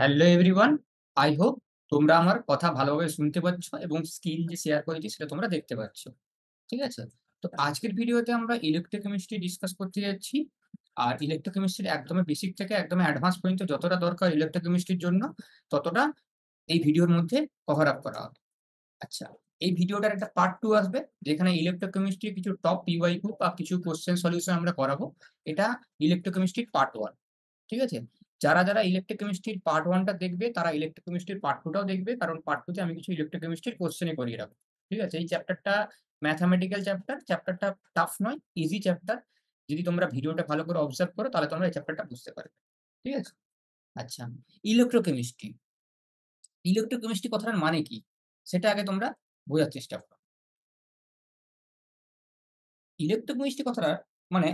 Hello everyone, I hope তোমরা আমার কথা ভালোভাবে শুনতে পাচ্ছ এবং স্ক্রিন যে শেয়ার করেছি সেটা তোমরা দেখতে পাচ্ছ। ঠিক আছে? তো আজকের ভিডিওতে আমরা ইলেকট্রোকেমিস্ট্রি ডিসকাস করতে যাচ্ছি। আর ইলেকট্রোকেমিস্ট্রির একদমই বেসিক থেকে একদম অ্যাডভান্স পর্যন্ত যতটা দরকার ইলেকট্রোকেমিস্ট্রির জন্য ততটা এই ভিডিওর মধ্যে কভার আপ করা হবে। আচ্ছা, এই ভিডিওটার একটা পার্ট 2 আসবে যেখানে ইলেকট্রোকেমিস্ট্রির কিছু টপ পিওয়াইকিউ বা কিছু কোশ্চেন সলিউশন আমরা করাবো। এটা ইলেকট্রোকেমিস্ট্রির পার্ট 1। ঠিক আছে? যারা ইলেকট্রোকেমিস্ট্রির পার্ট 1 টা দেখবে তারা ইলেকট্রোকেমিস্ট্রির পার্ট 2 টাও দেখবে, কারণ পার্ট 2 তে আমি কিছু ইলেকট্রোকেমিস্ট্রির কোশ্চেনই করিয়ে রাখবো। ঠিক আছে? এই চ্যাপ্টারটা ম্যাথমেটিক্যাল চ্যাপ্টার, চ্যাপ্টারটা টাফ নয়, ইজি চ্যাপ্টার। যদি তোমরা ভিডিওটা ভালো করে অবজার্ভ করো তাহলে তোমরা এই চ্যাপ্টারটা বুঝতে পারবে। ঠিক আছে? আচ্ছা, ইলেকট্রোকেমিস্ট্রি। ইলেকট্রোকেমিস্ট্রি কথাটার মানে কি? সেটা আগে তোমরা বোঝার চেষ্টা করো। ইলেকট্রোকেমিস্ট্রি কথাটার মানে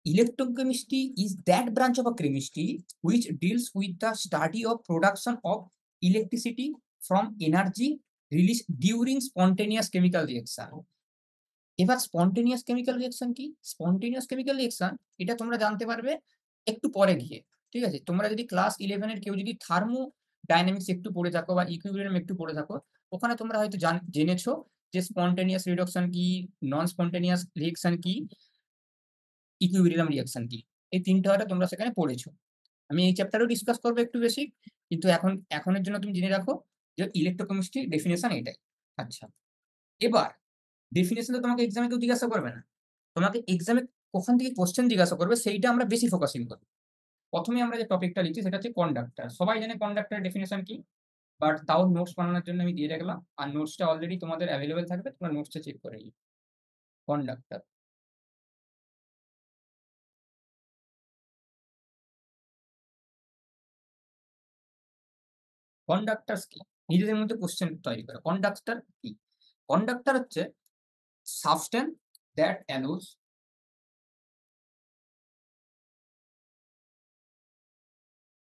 electrochemistry is that branch of a chemistry which deals with the study of production of electricity from energy released during spontaneous chemical reaction. এবার স্পন্টেনিয়াস কেমিক্যাল রিঅ্যাকশন কি? স্পন্টেনিয়াস কেমিক্যাল রিঅ্যাকশন এটা তোমরা জানতে পারবে একটু পরে গিয়ে। ঠিক আছে? তোমরা যদি ক্লাস 11 এর কেউ যদি থার্মোডায়নামিক্স একটু পড়ে থাকো বা ইকুইলিব্রিয়াম একটু পড়ে থাকো, ওখানে তোমরা হয়তো জেনেছো যে স্পন্টেনিয়াস রিডাকশন কি, নন স্পন্টেনিয়াস রিঅ্যাকশন কি, ইকুইলিব্রিয়াম রিঅ্যাকশন কি। এই ৩ টা হয়তো তোমরা সেখানে পড়েছো। আমি এই চ্যাপ্টারেও ডিসকাস করবো একটু বেশি, কিন্তু এখনের জন্য তুমি জেনে রাখো যে ইলেকট্রোকেমিস্ট্রি ডেফিনিশন এটাই। আচ্ছা, এবার ডেফিনিশন তো তোমাকে এক্সামে কেউ জিজ্ঞাসা করবে না। তোমাকে এক্সামে ওখান থেকে কোশ্চেন জিজ্ঞাসা করবে, সেইটা আমরা বেশি ফোকাসিং করব। প্রথমে আমরা যে টপিকটা লিখছি সেটা হচ্ছে কন্ডাক্টর। সবাই জানে কন্ডাক্টরের ডেফিনিশন কি, বাট তাও নোটস বানানোর জন্য আমি দিয়ে রাখলাম। আর নোটসটা অলরেডি তোমাদের অ্যাভেলেবেল থাকবে, তোমরা নোটসটা চেক করে নিও। কন্ডাক্টর, কন্ডাক্টরস কি? নিজেদের মধ্যে কোশ্চেন তৈরি করে। কন্ডাক্টর কি? কন্ডাক্টর হচ্ছে substance that allows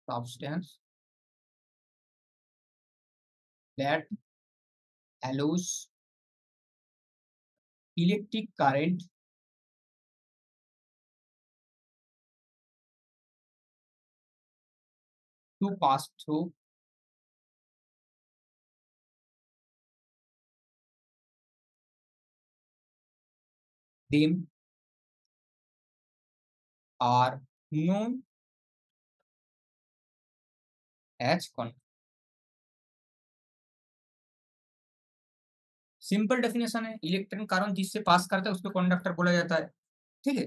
substance that allows electric current to pass through them are known as conductor। Simple definition है, इलेक्ट्रॉन कारण जिससे पास करता है उसको कंडक्टर बोला जाता है। ठीक है?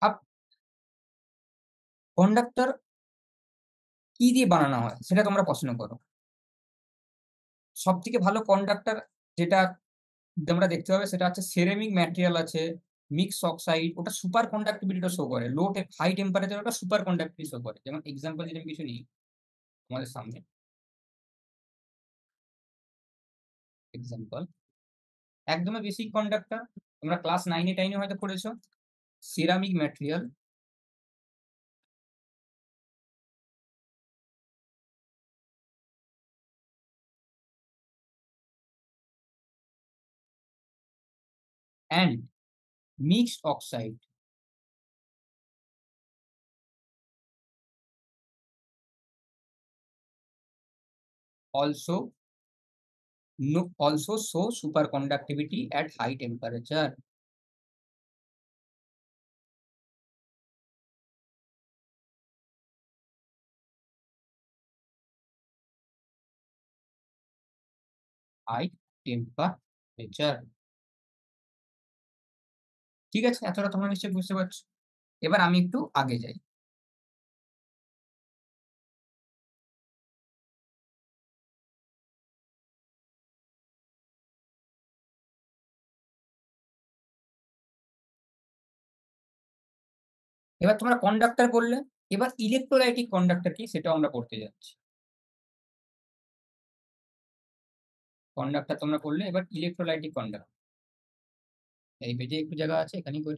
अब কন্ডাক্টর কি দিয়ে বানানো হয় সেটা তোমরা প্রশ্ন করো। সবথেকে ভালো কন্ডাক্টর যেটা তোমরা দেখতে পাবে সেটা হচ্ছে সেরামিক ম্যাটেরিয়াল আছে, মিক্স অক্সাইড, ওটা সুপার কন্ডাক্টিভিটিটা শো করে। হাই টেম্পারেচার ওটা সুপার কন্ডাক্টিভিটি শো করে। যেমন এক্সাম্পল যদি আমি কিছু নিই তোমাদের সামনে, এক্সাম্পল একদমই বেসিক কন্ডাক্টর, তোমরা ক্লাস 9 এ 10 এ হয়তো পড়েছো। Ceramic material and mixed oxide also also show superconductivity at high temperature। High temperature. ঠিক আছে? এতটা তোমরা নিশ্চয়ই বুঝতে পারছো। এবার আমি একটু আগে যাই। এবার তোমরা কন্ডাক্টর বললে, এবার ইলেক্ট্রোলাইটিক কন্ডাক্টর কি সেটাও আমরা পড়তে যাচ্ছি। কন্ডাক্টর তোমরা পড়লে, এবার ইলেক্ট্রোলাইটিক কন্ডাক্টর। এই পেজে একটু জায়গা আছে, এখানেই করি।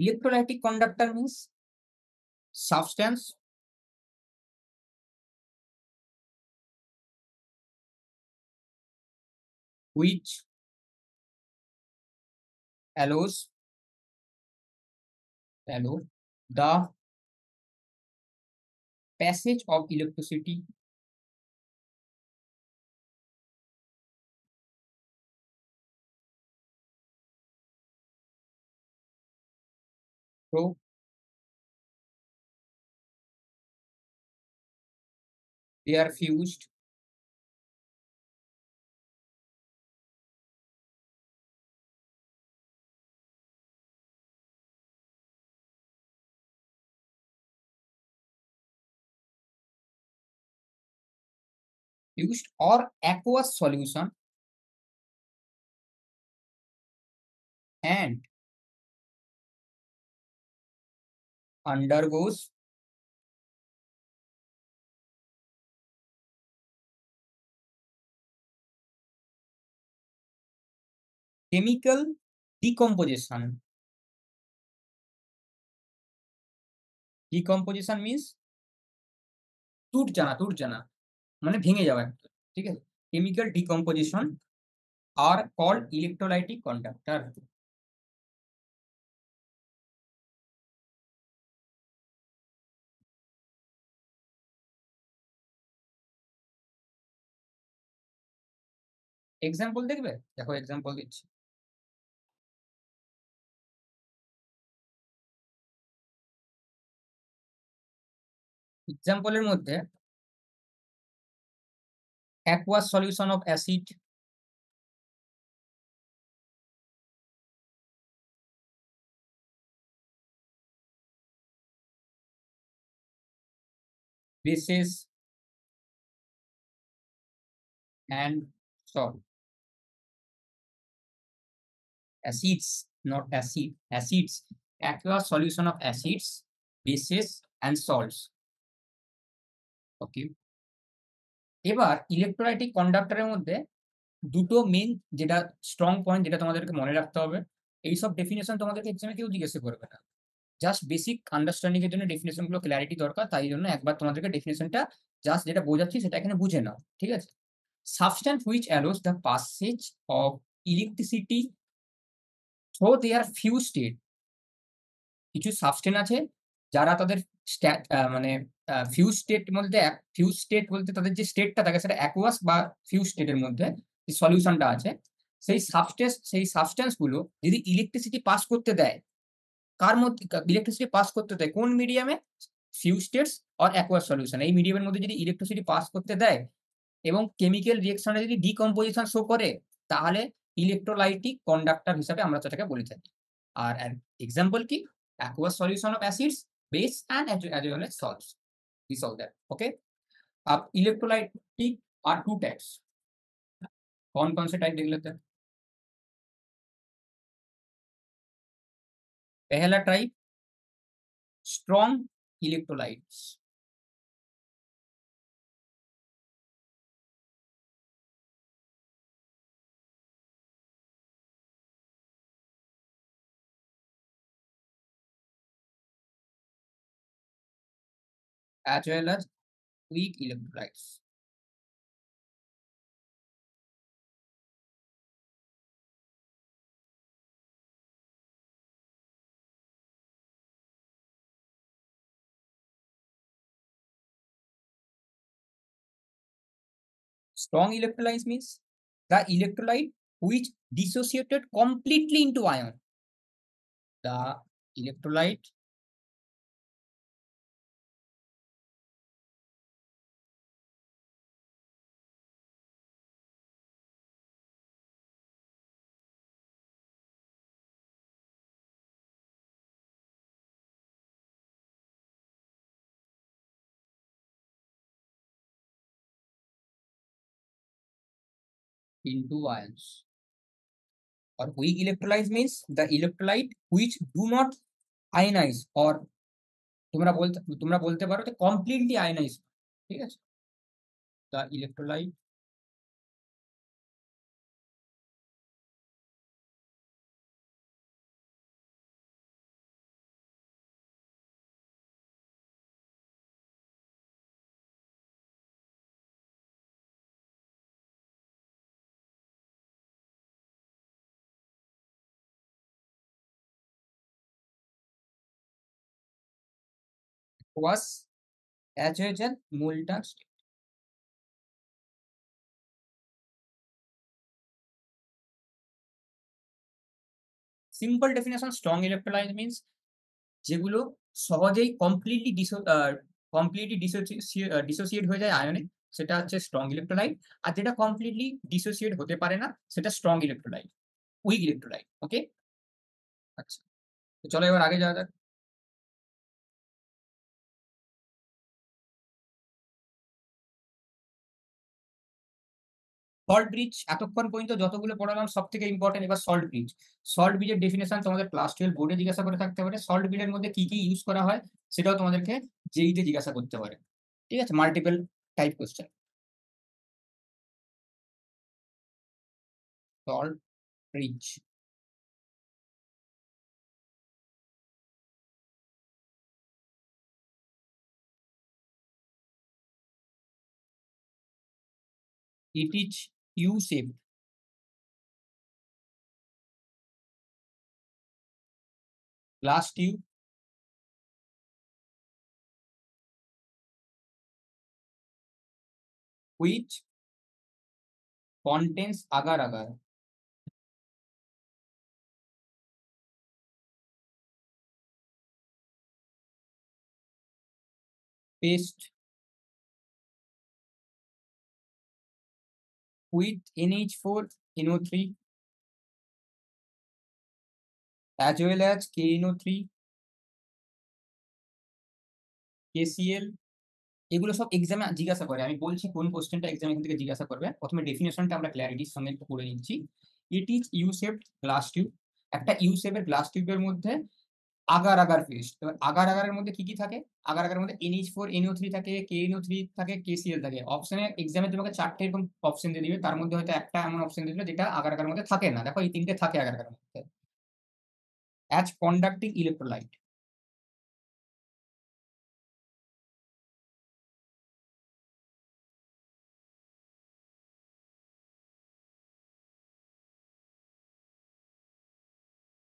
Electrolytic conductor means substance which allow the passage of electricity through their fused or aqueous solution and undergoes chemical decomposition. Decomposition means টুট জানা মানে ভেঙে যাওয়া একটা, ঠিক আছে? Chemical decomposition are called electrolytic conductor. Example দেখবে? দেখো এক্সাম্পল দিচ্ছি। এক্সাম্পলের মধ্যে aqueous solution of acid, bases and salt. Acids, not acid, acids. Aqueous solution of acids, bases and salts. ওকে, এবার ইলেকট্রোলাইটিক কন্ডাক্টরের মধ্যে দুটো মেইন যেটা স্ট্রং পয়েন্ট যেটা তোমাদেরকে মনে রাখতে হবে। এইসব ডেফিনেশন তোমাদেরকে এক্সামে কেউ জিজ্ঞাসা করবে না, জাস্ট বেসিক আন্ডারস্ট্যান্ডিং এর জন্য ডেফিনেশন গুলো ক্ল্যারিটি দরকার, তাই জন্য একবার তোমাদেরকে ডেফিনেশনটা জাস্ট যেটা বোঝাচ্ছি সেটা এখানে বুঝে নাও, ঠিক আছে? Substance which allows the passage of electricity through their fused state. কিছু সাবস্টেন্স আছে যারা তাদের মানে ফিউজ স্টেট বলতে ফিউজ স্টেট বলতে তাদের যে স্টেটটা থাকে সেটা অ্যাকুয়াস বা ফিউজ স্টেটের মধ্যে যে সলিউশনটা আছে, সেই সাবস্টেন্স গুলো যদি ইলেকট্রিসিটি পাস করতে দেয়, কার মধ্যে ইলেকট্রিসিটি পাস করতে দেয় কোন মিডিয়ামে? ফিউজ স্টেটস আর অ্যাকুয়াস সলিউশন, এই মিডিয়ামের মধ্যে যদি ইলেকট্রিসিটি পাস করতে দেয় এবং কেমিক্যাল রিঅ্যাকশনে যদি ডিকম্পোজিশন শো করে, তাহলে ইলেকট্রোলাইটিক কন্ডাক্টর হিসাবে আমরা সেটাকে বলে থাকি। আর এক্সাম্পল কি? aqueous solution of acids, base and as well as salts. These all that. Okay. अब electrolytic are two types. कौन कौन से टाइप देख लेते हैं? पहला type strong electrolytes, as well as weak electrolytes. Strong electrolytes means the electrolyte which dissociated completely into ion. The electrolyte into ions. Or weak electrolytes means the electrolyte which do not ionize or তোমরা বলতে পারো যে completely ionise, ঠিক আছে? The electrolyte was as molten state. Simple definition, strong electrolyte means যেগুলো সহজেই dissociate হয়ে যায় আয়নে, সেটা হচ্ছে স্ট্রং ইলেক্ট্রোলাইট। আর যেটা কমপ্লিটলি ডিসোসিয়েট হতে পারে না, সেটা স্ট্রং ইলেক্ট্রোলাইট, উইক ইলেক্ট্রোলাইট। ওকে? আচ্ছা। তো চলো এবার আগে যাওয়া যাক। সল্ট ব্রিজ এতক্ষণ পর্যন্ত যতগুলো পড়ালাম সব থেকে ইম্পর্টেন্ট। এবার সল্ট ব্রিজ। সল্ট ব্রিজের ডেফিনেশন তোমাদের ক্লাস 12 বোর্ডে জিজ্ঞাসা করে থাকতে পারে। সল্ট ব্রিজের মধ্যে কি কি ইউজ করা হয় সেটাও তোমাদেরকে জেইতে জিজ্ঞাসা করতে পারে। ঠিক আছে? Multiple type question. Salt bridge. It is U-shaped, glass tube which contains agar-agar, paste with NH4 NO3 as well as KNO3 KCl। এগুলো সব এক্সামে জিজ্ঞাসা করে। আমি বলছি কোন কোশ্চেনটা এক্সাম এখান থেকে জিজ্ঞাসা করবে। প্রথমে ডেফিনেশনটা আমরা ক্ল্যারিটির সঙ্গে একটু করে নিচ্ছি। It is U shaped glass tube. একটা ইউ শেপের গ্লাস টিউবের মধ্যে আগার আগার পেস্ট। এবার আগার আগারের মধ্যে কি কি থাকে? আগার আগারের মধ্যে NH4 NO3 থাকে, KNO3 থাকে, KCl থাকে। অপশনে এক্সামে তোমাকে ৪ টে এরকম অপশন দিয়ে দিবে। তার মধ্যে হয়তো একটা এমন অপশন দিয়ে দিবে যেটা আগার আগারের মধ্যে থাকে না। দেখো এই ৩ টে থাকে আগার আগারের মধ্যে। As conducting electrolyte.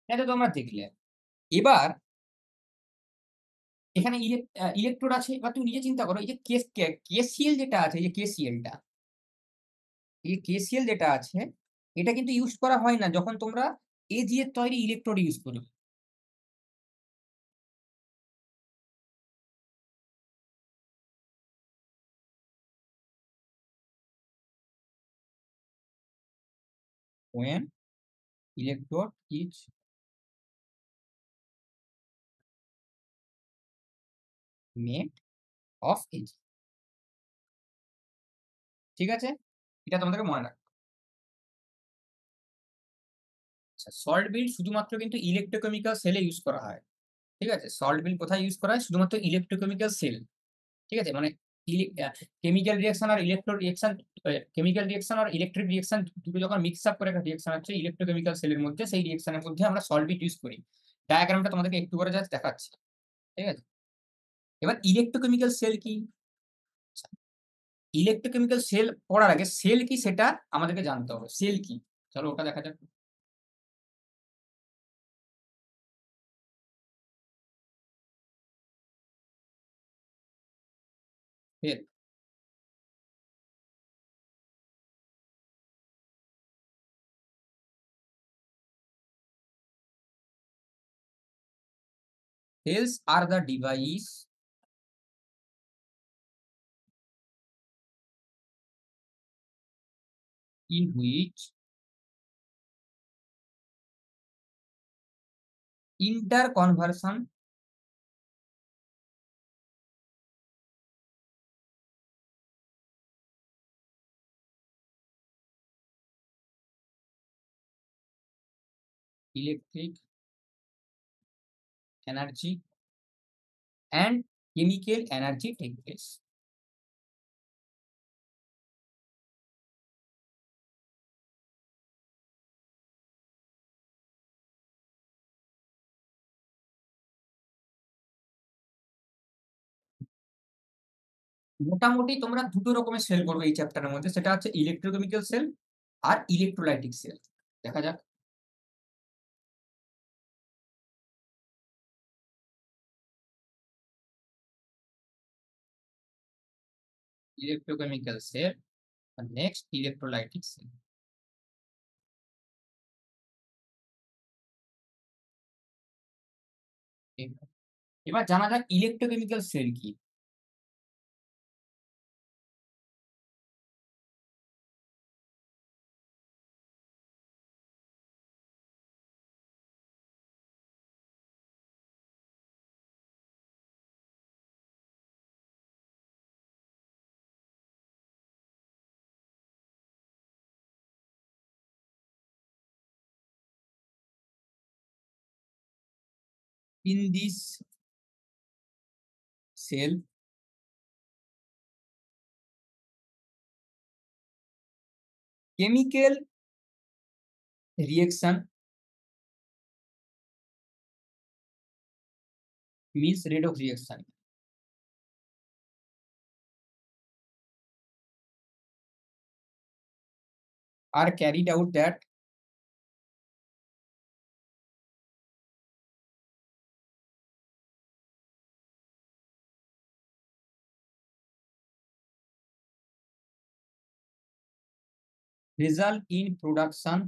এটা তো তোমরা দেখলে। এবার এখানে ইলেকট্রোড আছে। এবার তুমি নিজে চিন্তা করো, এই যে KCl যেটা আছে, এই যে KCl টা, এই KCl যেটা আছে, এটা কিন্তু ইউজ করা হয় না যখন তোমরা Ag এর তৈরি ইলেকট্রোড ইউজ করবে। When electrode is made of Ag। ঠিক আছে? এটা তোমাদেরকে মনে রাখতে হবে। আচ্ছা, সল্ট বিল শুধুমাত্র কিন্তু ইলেক্ট্রোকেমিক্যাল সেলে ইউজ করা হয়। ঠিক আছে? সল্ট বিল কোথায় ইউজ করা হয়? শুধুমাত্র ইলেক্ট্রোকেমিক্যাল সেল। ঠিক আছে? মানে ইলে আ কেমিক্যাল রিঅ্যাকশন আর ইলেকট্রো রিঅ্যাকশন, কেমিক্যাল রিঅ্যাকশন আর ইলেকট্রিক রিঅ্যাকশন দুটো যখন মিক্স আপ করে একটা রিঅ্যাকশন হচ্ছে ইলেক্ট্রোকেমিক্যাল সেলের মধ্যে, সেই রিঅ্যাকশনের মধ্যে আমরা সল্ট বিট ইউজ করি। ডায়াগ্রামটা তোমাদেরকে একটু করে জাস্ট দেখাচ্ছি। ঠিক আছে? এবার ইলেক্ট্রোকেমিক্যাল সেল কি? আচ্ছা, ইলেক্ট্রোকেমিক্যাল সেল পড়ার আগে সেল কি সেটা আমাদেরকে জানতে হবে। সেল কি? চলো ওটা দেখা যাক। Cell, cells are the device in which interconversion electric energy and chemical energy take place। মোটামুটি তোমরা দুটো রকমের সেল করবে এই চ্যাপ্টারের মধ্যে। সেটা হচ্ছে ইলেক্ট্রোকেমিক্যাল সেল আর ইলেক্ট্রোলাইটিক সেল। দেখা যাক। ইলেকট্রোকেমিক্যাল সেল আর নেক্সট ইলেকট্রোলাইটিক সেল। এবার জানা যাক ইলেকট্রোকেমিক্যাল সেল কি। In this cell, chemical reaction means redox reaction are carried out that result in production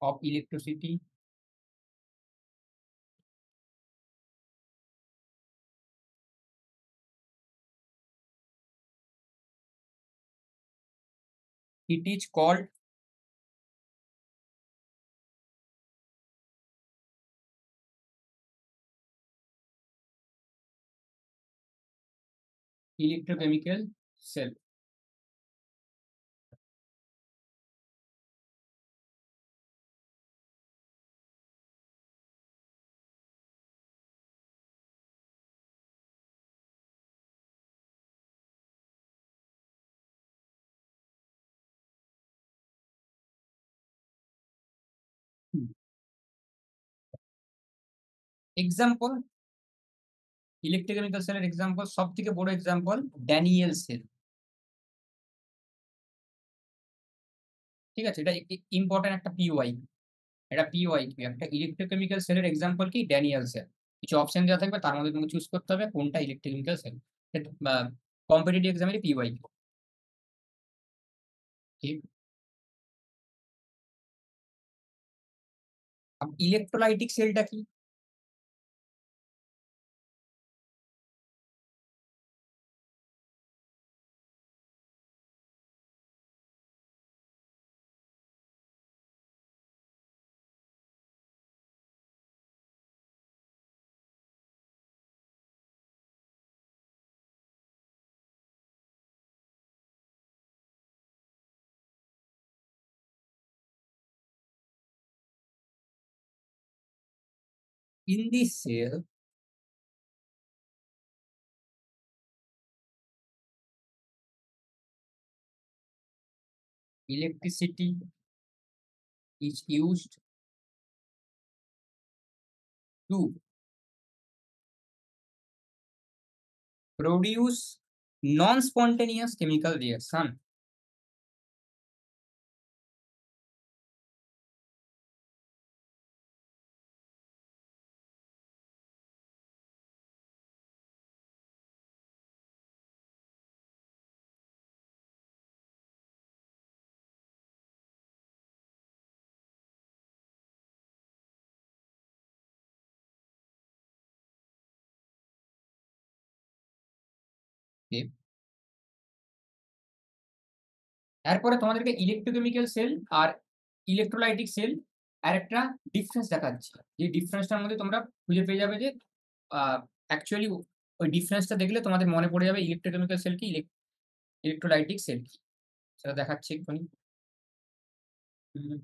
of electricity, it is called electrochemical cell. Example, electrochemical সেলের example, সব থেকে বড় example Daniel sell. ঠিক আছে, এটা ইম্পর্টেন্ট একটা PY, এটা পিওয়াই একটা ইলেকট্রোকেমিক্যাল সেলের এক্সাম্পল কি ড্যানিয়েল সেল। কিছু অপশন দেওয়া থাকবে, তার মধ্যে তোমাকে চুজ করতে হবে কোনটা ইলেকট্রোকেমিক্যাল সেল। কম্পিটিটিভ এক্সামে পিওয়াই। ঠিক, ইলেকট্রোলাইটিক সেলটা কি? In this cell, electricity is used to produce non-spontaneous chemical reaction. Okay? এরপরে তোমাদেরকে ইলেকট্রোকেমিক্যাল সেল আর ইলেকট্রোলাইটিক সেল আর একটা ডিফারেন্স দেখাচ্ছি। যে ডিফারেন্সটার মধ্যে তোমরা খুঁজে পেয়ে যাবে যে অ্যাকচুয়ালি ওই ডিফারেন্সটা দেখলে তোমাদের মনে পড়ে যাবে ইলেকট্রোকেমিক্যাল সেল কি, ইলেকট্রোলাইটিক সেল কি। সেটা দেখাচ্ছি এক্ষুনি। হুম,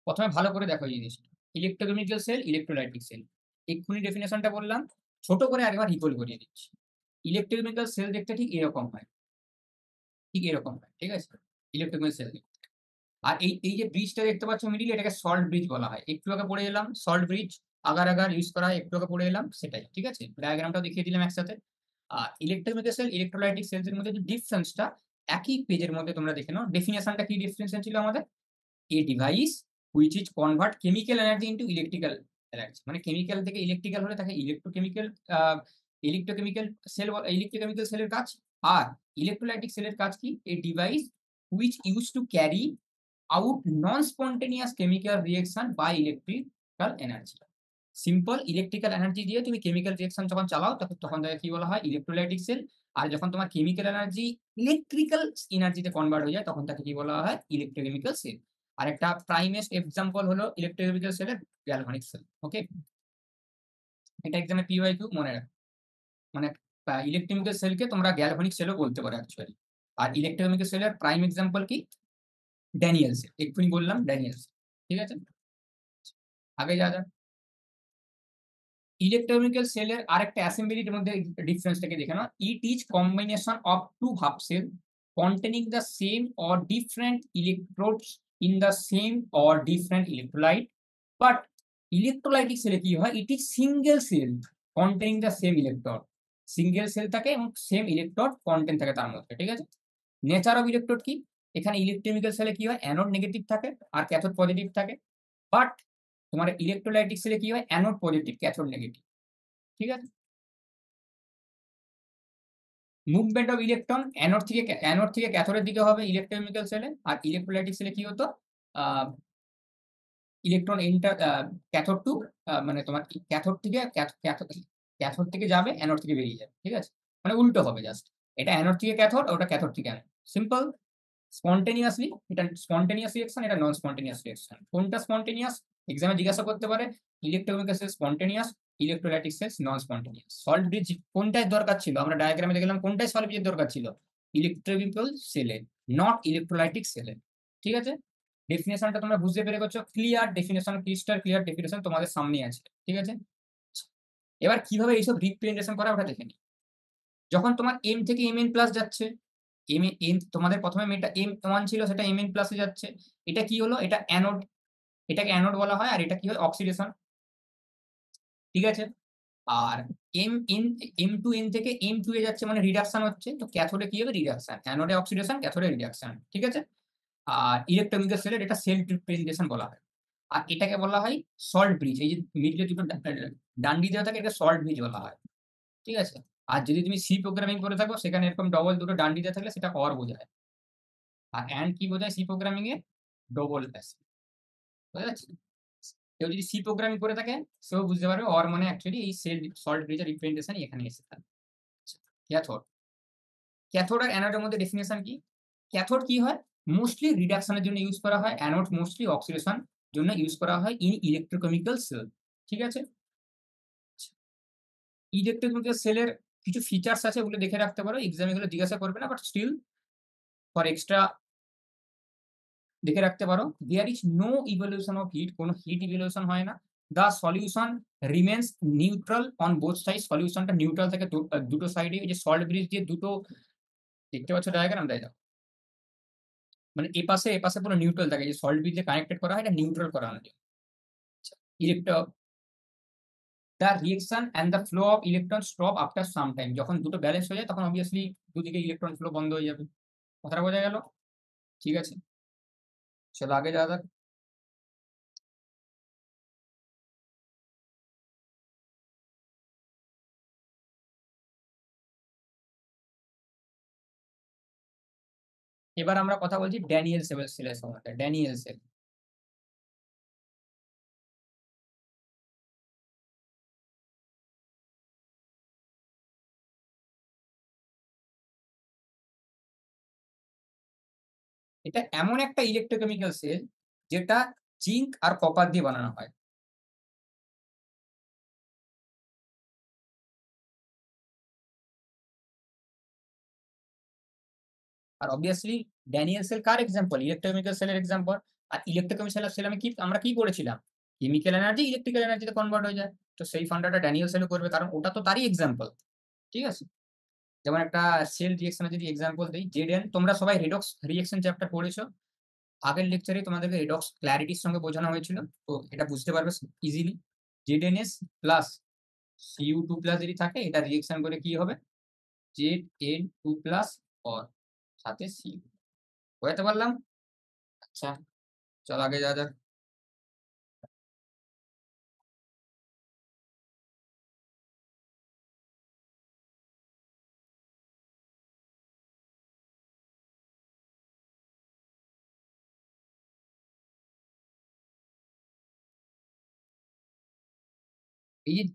প্রথমে ভালো করে দেখো এই জিনিসটা। Electrochemical cell, electrolytic cell. এক্ষুনি ডেফিনিশনটা বললাম। ছোট করে আরেকবার রিকল করিয়ে দিচ্ছি। ইলেক্ট্রোকেমিক্যাল সেল দেখতে ঠিক এরকম হয়। ঠিক এরকম হয়। ঠিক আছে? Electrochemical sell. আর এই যে ব্রিজটা দেখতে পাচ্ছ মিডিল, এটাকে সল্ট ব্রিজ বলা হয়। একটু আগে পড়ে এলাম salt bridge, agar agar use করা হয়, একটু আগে পড়ে এলাম সেটাই। ঠিক আছে? ডায়াগ্রামটাও দেখিয়ে দিলাম একসাথে। আর ইলেকট্রোকেমিক্যাল সেল, ইলেকট্রোলাইটিক সেলস এর মধ্যে যে ডিফারেন্সটা একই পেজের মধ্যে তোমরা দেখে নাও। ডেফিনিশনটা কি ডেফিনিশন ছিল আমাদের? এ device which is convert chemical energy into electrical energy. মানে কেমিক্যাল থেকে ইলেকট্রিক্যাল হলে তাকে ইলেকট্রোকেমিক্যাল ইলেকট্রোকেমিক্যাল সেল, ইলেকট্রোকেমিক্যাল সেলের কাজ। আর ইলেকট্রোলাইটিক সেলের কাজ কি? A device which use to carry out non spontaneous chemical reaction by electrical energy. Simple electrical energy দিয়ে তুমি কেমিক্যাল রিঅ্যাকশন যখন চালাও তখন তাকে কি বলা হয়? Electrolytic sell. আর যখন তোমার কেমিক্যাল এনার্জি ইলেকট্রিক্যাল এনার্জিতে কনভার্ট হয়ে যায় তখন তাকে কি বলা হয়? Electrochemical cell. আর একটা প্রাইমেস্ট এক্সাম্পল হলো ইলেকট্রোকেমিক্যাল সেলের গ্যালভানিক সেল। ওকে, এটা এক্সামে পিওয়াইকিউ মনে রাখো। মানে ইলেকট্রোকেমিক্যাল সেলকে তোমরা গ্যালভানিক সেলও বলতে পারো অ্যাকচুয়ালি। আর ইলেকট্রোকেমিক্যাল সেলের প্রাইম এক্সাম্পল কি? Daniell cell. এক্ষুনি বললাম ড্যানিয়েল সেল। ঠিক আছে? আগে যা যাক। ইলেকট্রোকেমিক্যাল সেলের আরেকটা অ্যাসেম্বলির মধ্যে ডিফারেন্সটাকে দেখে নাও। It is combination of two half cell containing the same or different electrodes in the same or different electrolyte. But electrolytic cell কি হয়? It is single cell containing the same electrode. Single cell থাকে এবং same electrode content থাকে তার মধ্যে। ঠিক আছে? Nature of electrode কি? এখানে ইলেকট্রোকেমিক্যাল সেলে কি হয়? অ্যানোড নেগেটিভ থাকে আর ক্যাথোড পজিটিভ থাকে। বাট তোমার ইলেকট্রোলাইটিক সেলে কি হয়? Anode positive, cathode negative. ঠিক আছে? মুভমেন্ট অফ ইলেকট্রন অ্যানোড থেকে ক্যাথোডের দিকে হবে ইলেকট্রোকেমিক্যাল সেলে। আর ইলেকট্রোলাইটিক সেলে কি হতো? আহ, ইলেকট্রন এন্টার ক্যাথোড টু, মানে তোমার ক্যাথোড থেকে ক্যাথোড থেকে যাবে, অ্যানোড থেকে বেরিয়ে যাবে। ঠিক আছে? মানে উল্টো হবে জাস্ট। এটা অ্যানোড থেকে ক্যাথোড, ওটা ক্যাথোড থেকে অ্যানোড। সিম্পল। স্পন্টেনিয়াসলি এটা স্পন্টেনিয়াস রিঅ্যাকশন, এটা নন স্পন্টেনিয়াস রিঅ্যাকশন। কোনটা স্পন্টেনিয়াস? এক্সামে জিজ্ঞাসা করতে পারে। Electrochemical cell spontaneous, electrolytic cells non spontaneous. Salt bridge কোনটায় দরকার ছিল? আমরা ডায়াগ্রামে দেখলাম কোনটায় সল্ট ব্রিজের দরকার ছিল? ইলেকট্রোকেমিক্যাল সেলে, নট ইলেকট্রোলাইটিক সেলে। ঠিক আছে? ডেফিনেশনটা তোমরা বুঝতে পেরে গেছো। Clear definition, crystal clear definition তোমাদের সামনেই আছে। ঠিক আছে? এবার কিভাবে এইসব রিপ্রেজেন্টেশন করা ওটা দেখে নিই। যখন তোমার এম থেকে এম প্লাস যাচ্ছে, তোমাদের প্রথমে এটা এম ওয়ান ছিল, সেটা এম প্লাসে যাচ্ছে। এটা কি হলো? এটা অ্যানোড। এটাকে অ্যানোড বলা হয়। আর এটা কি হয়? অক্সিডেশন। ঠিক আছে? আর M N M two N থেকে এম টু এ যাচ্ছে, মানে রিডাকশন হচ্ছে। তো ক্যাথোডে কি হবে? রিডাকশন। অ্যানোডে অক্সিডেশন, ক্যাথোডে রিডাকশন। ঠিক আছে? আর ইলেকট্রোকেমিক্যাল সেলের এটা সেল রিপ্রেজেন্টেশন বলা হয়। আর এটাকে বলা হয় সল্ট ব্রিজ। এই যে মিডলে দুটো ডান্ডি দেওয়া থাকে, এটা সল্ট ব্রিজ বলা হয়। ঠিক আছে? আর যদি তুমি সি প্রোগ্রামিং করে থাকো, সেখানে এরকম ডবল দুটো ডান্ডি দেওয়া থাকলে সেটা অর বোঝায়। আর অ্যান্ড কি বোঝায়? সি প্রোগ্রামিং এ ডবল এস। বুঝা যাচ্ছে? কেউ যদি সি প্রোগ্রামিং করে থাকে সেও বুঝতে পারবে অর মানে অ্যাকচুয়ালি এই সেল সল্ট ব্রিজের রিপ্রেজেন্টেশন এখানে এসে থাকে। ক্যাথোড। ক্যাথোড আর অ্যানোডের মধ্যে ডেফিনিশন কি? ক্যাথোড কি হয়? মোস্টলি রিডাকশনের জন্য ইউজ করা হয়। অ্যানোড মোস্টলি অক্সিডেশন জন্য ইউজ করা হয় ইন ইলেকট্রোকেমিক্যাল সেল। ঠিক আছে? ইলেকট্রোকেমিক্যাল সেলের কিছু ফিচার্স আছে, ওগুলো দেখে রাখতে পারো। এক্সামে এগুলো জিজ্ঞাসা করবে না, বাট স্টিল ফর এক্সট্রা দেখে রাখতে পারো। There is no evolution of heat. কোনো হিট ইভলিউশন হয় না। The solution remains neutral on both side. সলিউশনটা নিউট্রাল থাকে দুটো সাইডে। এই যে সল্ট ব্রিজ দিয়ে দুটো দেখতে পাচ্ছ ডায়াগ্রাম, তাই দাও। মানে এপাশে পুরো নিউট্রাল থাকে। যে সল্ট ব্রিজ দিয়ে কানেক্টেড করা হয়, এটা নিউট্রাল করা হয়। Electro the reaction and the flow of electron stop after some time. যখন দুটো ব্যালেন্স হয়ে যায় তখন অবভিয়াসলি দুদিকে ইলেকট্রন ফ্লো বন্ধ হয়ে যাবে। কথাটা বোঝা গেল? ঠিক আছে, চলো আগে যাওয়া যাক। এবার আমরা কথা বলছি ড্যানিয়েল সেলের সম্বন্ধে। ড্যানিয়েল সেল এটা এমন একটা ইলেকট্রোকেমিক্যাল সেল যেটা জিঙ্ক আর কপার দিয়ে বানানো হয়। আর অবভিয়াসলি ড্যানিয়েল সেল কার এক্সাম্পল? ইলেকট্রোকেমিক্যাল সেলের এক্সাম্পল। আর ইলেকট্রোকেমিক্যাল সেল আমি আমরা কি পড়েছিলাম? কেমিক্যাল এনার্জি ইলেকট্রিক্যাল এনার্জিতে কনভার্ট হয়ে যায়। তো সেই ফান্ডাটা ড্যানিয়েল সেলও করবে কারণ ওটা তো তারই এক্সাম্পল। ঠিক আছে? যেমন একটা সেল রিঅ্যাকশন এর যদি এক্সাম্পল দেই, Zn তোমরা সবাই রেডক্স রিঅ্যাকশন চ্যাপ্টার পড়েছো। আগের লেকচারে তোমাদেরকে রেডক্স ক্লারিটির সঙ্গে বোঝানো হয়েছিল। তো এটা বুঝতে পারবে easily. ZnS plus Cu2 plus যদি থাকে এটা রিঅ্যাকশন করে কি হবে? Zn2 প্লাস অর সাথে Cu। বোঝাতে পারলাম? আচ্ছা, চলো আগে যাওয়া যাক।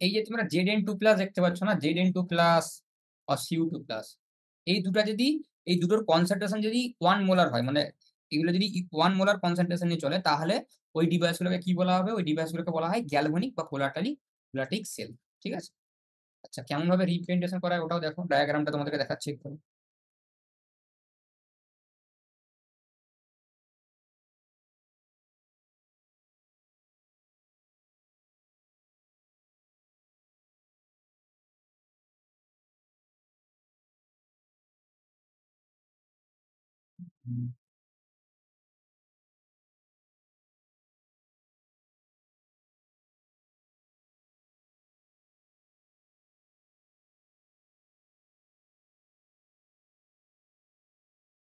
এই যে তোমরা Zn2 প্লাস দেখতে পাচ্ছ না? Zn2 প্লাস আর Cu2 প্লাস। এই দুটা যদি এই দুটোর কনসেন্ট্রেশন যদি 1 মোলার হয় মানে এগুলো যদি 1 মোলার কনসেন্ট্রেশন নিয়ে চলে তাহলে ওই ডিভাইসগুলোকে কি বলা হবে? ওই ডিভাইসগুলোকে বলা হয় গ্যালভানিক বা পোলারিক সেল। ঠিক আছে? আচ্ছা, কেমন ভাবে রিপ্রেজেন্টেশন করা হয় ওটাও দেখো। ডায়াগ্রামটা তোমাদেরকে দেখাচ্ছি একটু। হুম,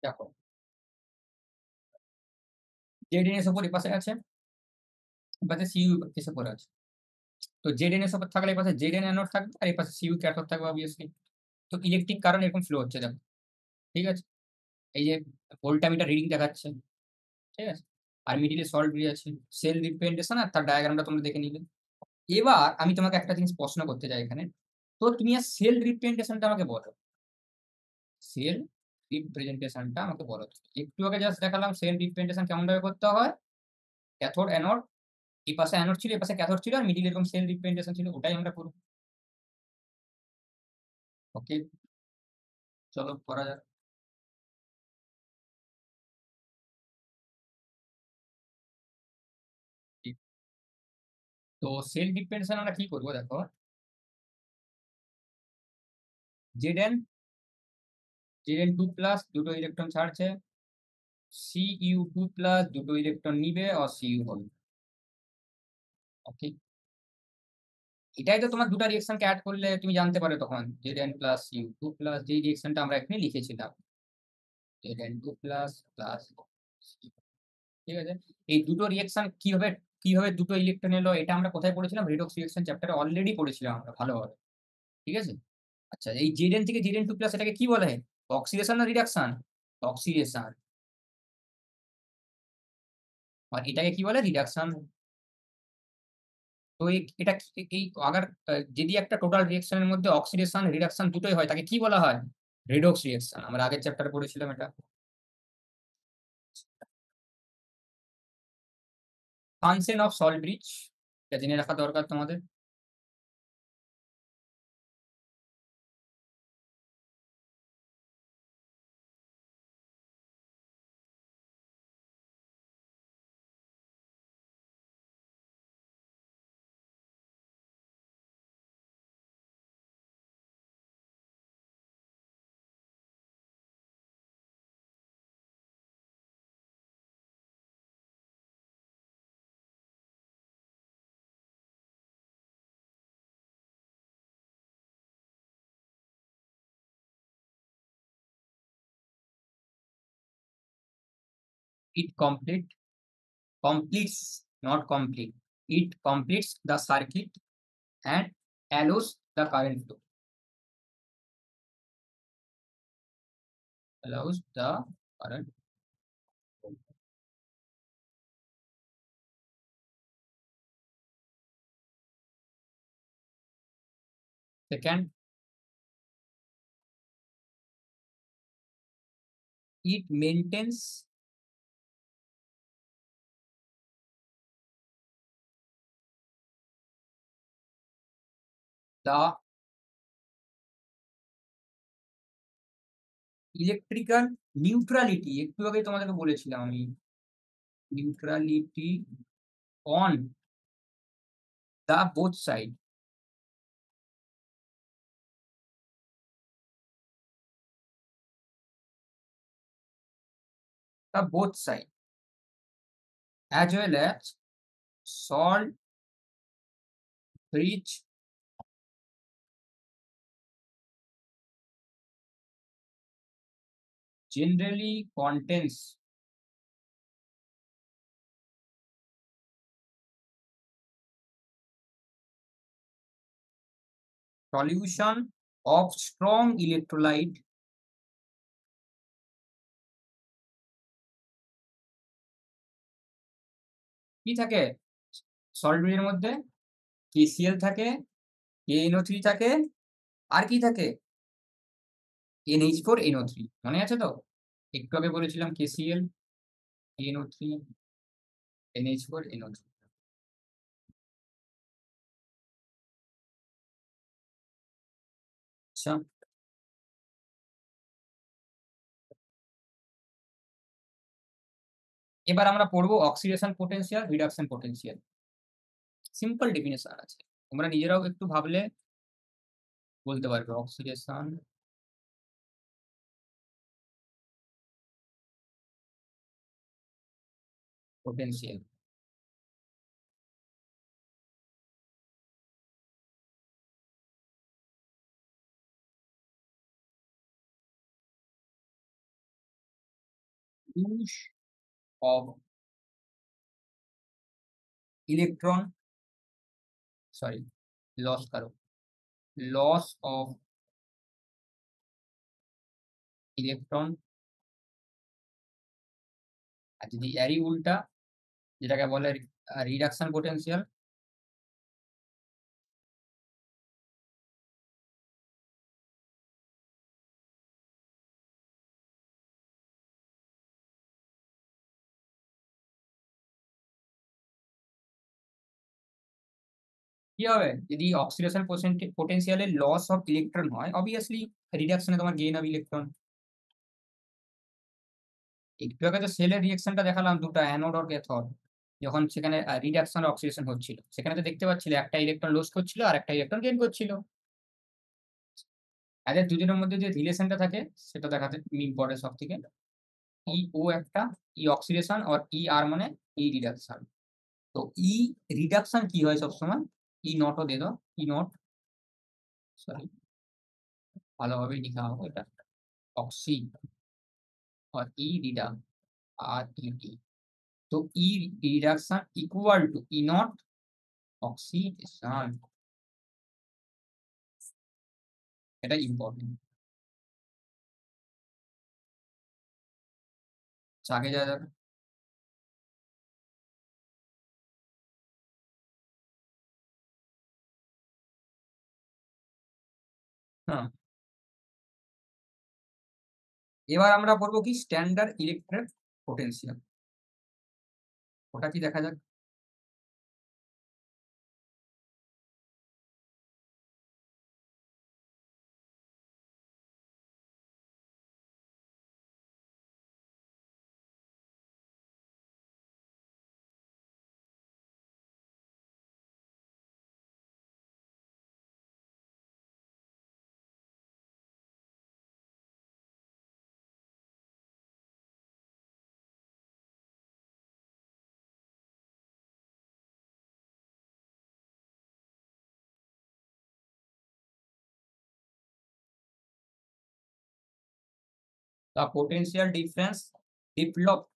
দেখো ZnS ওপর এপাশে আছে, এপাশে Cu এসে পড়ে আছে। তো ZnS ওপর থাকলে এপাশে Zn অ্যানোড থাকবে আর এপাশে Cu ক্যাথোড থাকবে অবভিয়াসলি। তো ইলেকট্রিক কারেন্ট এরকম ফ্লো হচ্ছে দেখো। ঠিক আছে? এই যে ভোল্টমিটার রিডিং দেখাচ্ছে। ঠিক আছে? আর মিডিলে সল্ট ব্রিজ আছে। সেল রিপ্রেজেন্টেশন আর তার ডায়াগ্রামটা তোমরা দেখে নিলে। এবার আমি তোমাকে একটা জিনিস প্রশ্ন করতে চাই এখানে। তো তুমি আর সেল রিপ্রেজেন্টেশনটা আমাকে বলো। সেল রিপ্রেজেন্টেশনটা আমাকে বলো। একটু আগে জাস্ট দেখালাম সেল রিপ্রেজেন্টেশন কেমন ভাবে করতে হয়। ক্যাথোড অ্যানোড, এই পাশে অ্যানোড ছিল, এই পাশে ক্যাথোড ছিল আর মিডিল এরকম সেল রিপ্রেজেন্টেশন ছিল। ওটাই আমরা করব। ওকে, চলো করা যাক। ঠিক। তো সেল রিপ্রেজেন্টেশন আমরা কি করবো দেখো। Zn Zn2 প্লাস দুটো ইলেকট্রন ছাড়ছে, Cu2 প্লাস দুটো ইলেকট্রন নিবে আর Cu হবে। ওকে, এটাই তো তোমার দুটা রিঅ্যাকশনকে অ্যাড করলে তুমি জানতে পারো তখন Zn প্লাস Cu2 প্লাস যেই রিঅ্যাকশনটা আমরা এখানে লিখেছিলাম। Zn2 plus plus Cu। ঠিক আছে? এই দুটো রিঅ্যাকশন কিভাবে দুটো ইলেকট্রন এলো এটা আমরা কোথায় পড়েছিলাম? রেডক্স রিঅ্যাকশন চ্যাপ্টারে অলরেডি পড়েছিলাম আমরা ভালোভাবে। ঠিক আছে? আচ্ছা, এই Zn থেকে Zn2 প্লাস এটাকে কি বলে? অক্সিডেশন না রিডাকশন? অক্সিডেশন। আর এটাকে কি বলে? রিডাকশন। তো এটা এই আগার যদি একটা টোটাল রিঅ্যাকশন এর মধ্যে অক্সিডেশন রিডাকশন দুটোই হয় তাকে কি বলা হয়? Redox reaction. আমরা আগের চ্যাপ্টারে পড়েছিলাম এটা। ফাংশন অফ সল্ট ব্রিজ, এটা জেনে রাখা দরকার তোমাদের। It completes, not complete. It completes the circuit and allows the current flow. Allows the current flow. Second, it maintains the electrical neutrality। একটু আগে তোমাদেরকে বলেছিলাম আমি। neutrality on the both side. The both side, as well as salt rich generally contains solution of strong electrolyte কি থাকে salt ব্রিজের মধ্যে KCl থাকে, KNO3 থাকে, আর কি থাকে? NH4NO3 মনে আছে তো? একটু আগে বলেছিলাম KCl, KNO3, NH4NO3। আচ্ছা, এবার আমরা পড়বো oxidation potential, reduction potential. Simple definition আছে। তোমরা নিজেরাও একটু ভাবলে বলতে পারবে oxidation potential. use of electron, sorry, loss करो, loss of electron, আর যদি এরই উল্টা যেটাকে বলে রিডাকশন পোটেনশিয়াল, কি হবে? যদি অক্সিডেশন পোটেনশিয়ালে লস অফ ইলেকট্রন হয়, অবভিয়াসলি রিডাকশনে তোমার গেইন অফ ইলেকট্রন। একটু আগে তো সেলের রিঅ্যাকশনটা দেখালাম, দুটো অ্যানোড আর ক্যাথোড, যখন সেখানে রিডাকশন আর অক্সিডেশন হচ্ছিল, সেখানে তো দেখতে পাচ্ছিলে একটা ইলেকট্রন লস করছিল আর একটা ইলেকট্রন গেইন করছিল। এদের দুজনের মধ্যে যে রিলেশনটা থাকে সেটা দেখাতে ইম্পর্টেন্ট সব থেকে। ই ও একটা, ই অক্সিডেশন আর ই আর মানে ই রিডাকশন। তো ই রিডাকশন কি হয় সবসময়? ই নটও দিয়ে দাও, ই নট, সরি ভালোভাবে লেখা হবে এটা, অক্সি আর ই রিডা, আর ই টি। তো E reduction equal to E not oxidation, এটা ইম্পর্টেন্ট। আগে যা যাবে, হ্যাঁ। এবার আমরা পড়বো কি স্ট্যান্ডার্ড ইলেকট্রিক পোটেনশিয়াল, ওটা কি দেখা যাক। The potential difference developed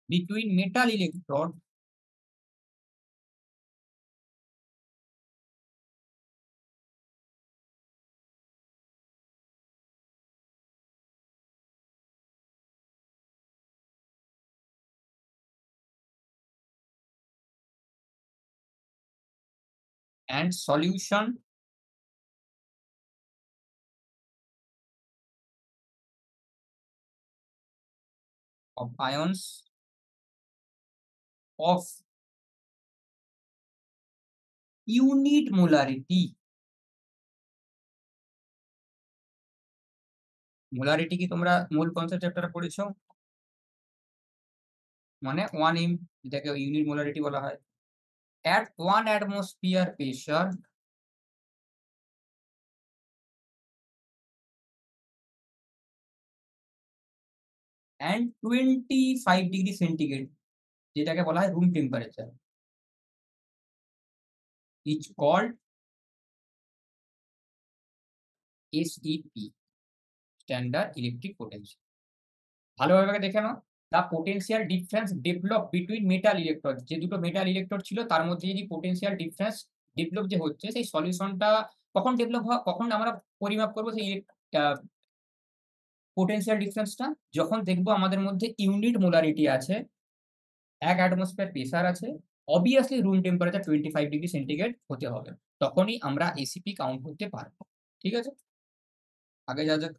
between metal electrode and solution of ions of unit molarity molarity কি তোমরা মূল কনসেপ্ট চ্যাপ্টারে পড়েছো? মানে 1 এম, যেটাকে ইউনিট মোলারিটি বলা হয়। At 1 atmosphere pressure and 25 degree centigrade, যেটাকে বলা হয় room temperature, is called SEP, standard electric potential. ভালোভাবে দেখে নাও। The potential difference develop between metal electrode, যে দুটো মেটাল ইলেকট্রোড ছিল তার মধ্যে যদি পোটেনশিয়াল ডিফারেন্স ডেভেলপ যে হচ্ছে, সেই সলিউশনটা কখন ডেভেলপ হয়, কখন আমরা পরিমাপ করবো সেই পোটেনশিয়াল ডিফারেন্সটা? যখন দেখবো আমাদের মধ্যে ইউনিট মোলারিটি আছে, 1 অ্যাটমসফিয়ার প্রেশার আছে, obviously room temperature 25 degree centigrade হতে হবে। তখনই আমরা এসিপি কাউন্ট করতে পারবো। ঠিক আছে? আগে যাওয়া যাক।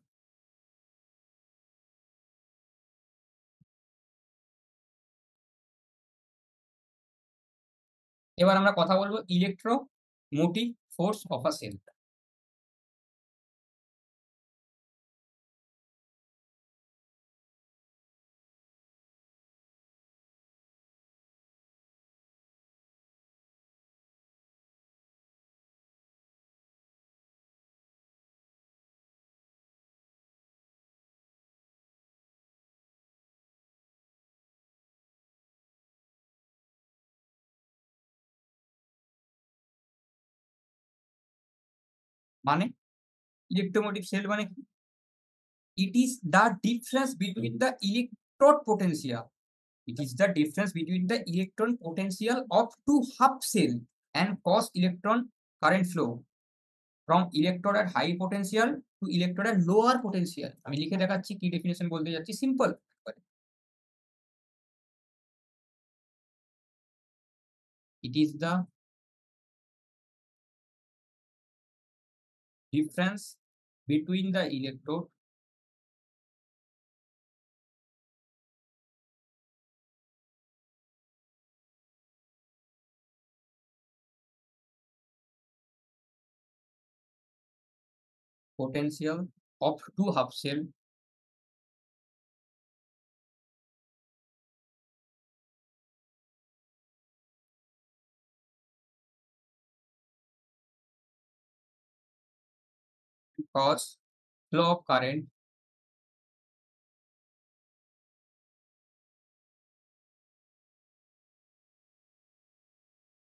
এবার আমরা কথা বলবো electromotive force of a cell. মানে ইলেকট্রোমোটিভ সেল মানে কি? It is the difference between the electrode potential. It is the difference between the electron potential of two half cell and cause electron current flow from electrode at high potential to electrode at lower potential. আমি লিখে দেখাচ্ছি কি definition বলতে যাচ্ছি, simple. It is the difference between the electrode potential of two half cell cause flow of current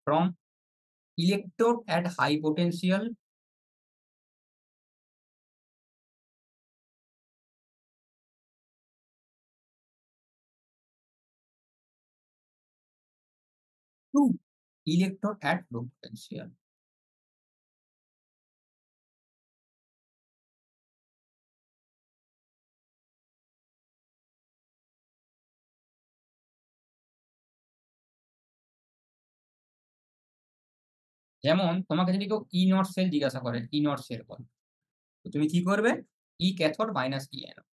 from electrode at high potential to electrode at low potential. যেমন তোমাকে যদি কেউ ই নট সেল জিজ্ঞাসা করে, ই নট সেল বল, তো তুমি কি করবে? ই ক্যাথোড মাইনাস ই অ্যানোড।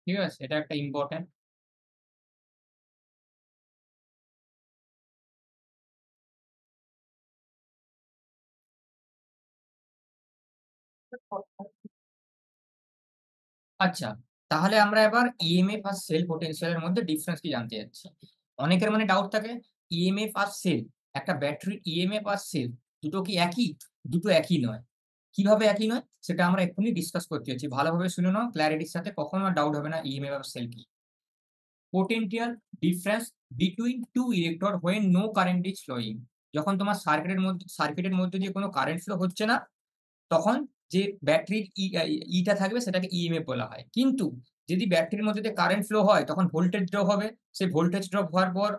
ঠিক আছে? এটা একটা ইম্পর্টেন্ট। আচ্ছা, তাহলে আমরা এবার ইএমএফ আর সেল পোটেনশিয়াল এর মধ্যে ডিফারেন্স কি জানতে চাচ্ছি। অনেকের মনে ডাউট থাকে, ইএমএফ আর সেল, একটা ব্যাটারির ইএমএফ আর সেল দুটো কি একই? দুটো একই নয়। কিভাবে একই নয়? সেটা আমরা এক্ষুনি ডিসকাস করতে যাচ্ছি। ভালোভাবে শুনে নাও ক্লারিটির সাথে, কখনো আর ডাউট হবে না ইএমএফ আর সেল কি। Potential difference between two electrode when no current is flowing. যখন তোমার সার্কিটের মধ্যে দিয়ে কোনো কারেন্ট ফ্লো হচ্ছে না, তখন যে ব্যাটারির ইটা থাকবে সেটাকে ইএমএফ বলা হয়। কিন্তু যদি ব্যাটারির মধ্যে দিয়ে কারেন্ট ফ্লো হয়, তখন ভোল্টেজ ড্রপ হবে। সেই ভোল্টেজ ড্রপ হওয়ার পর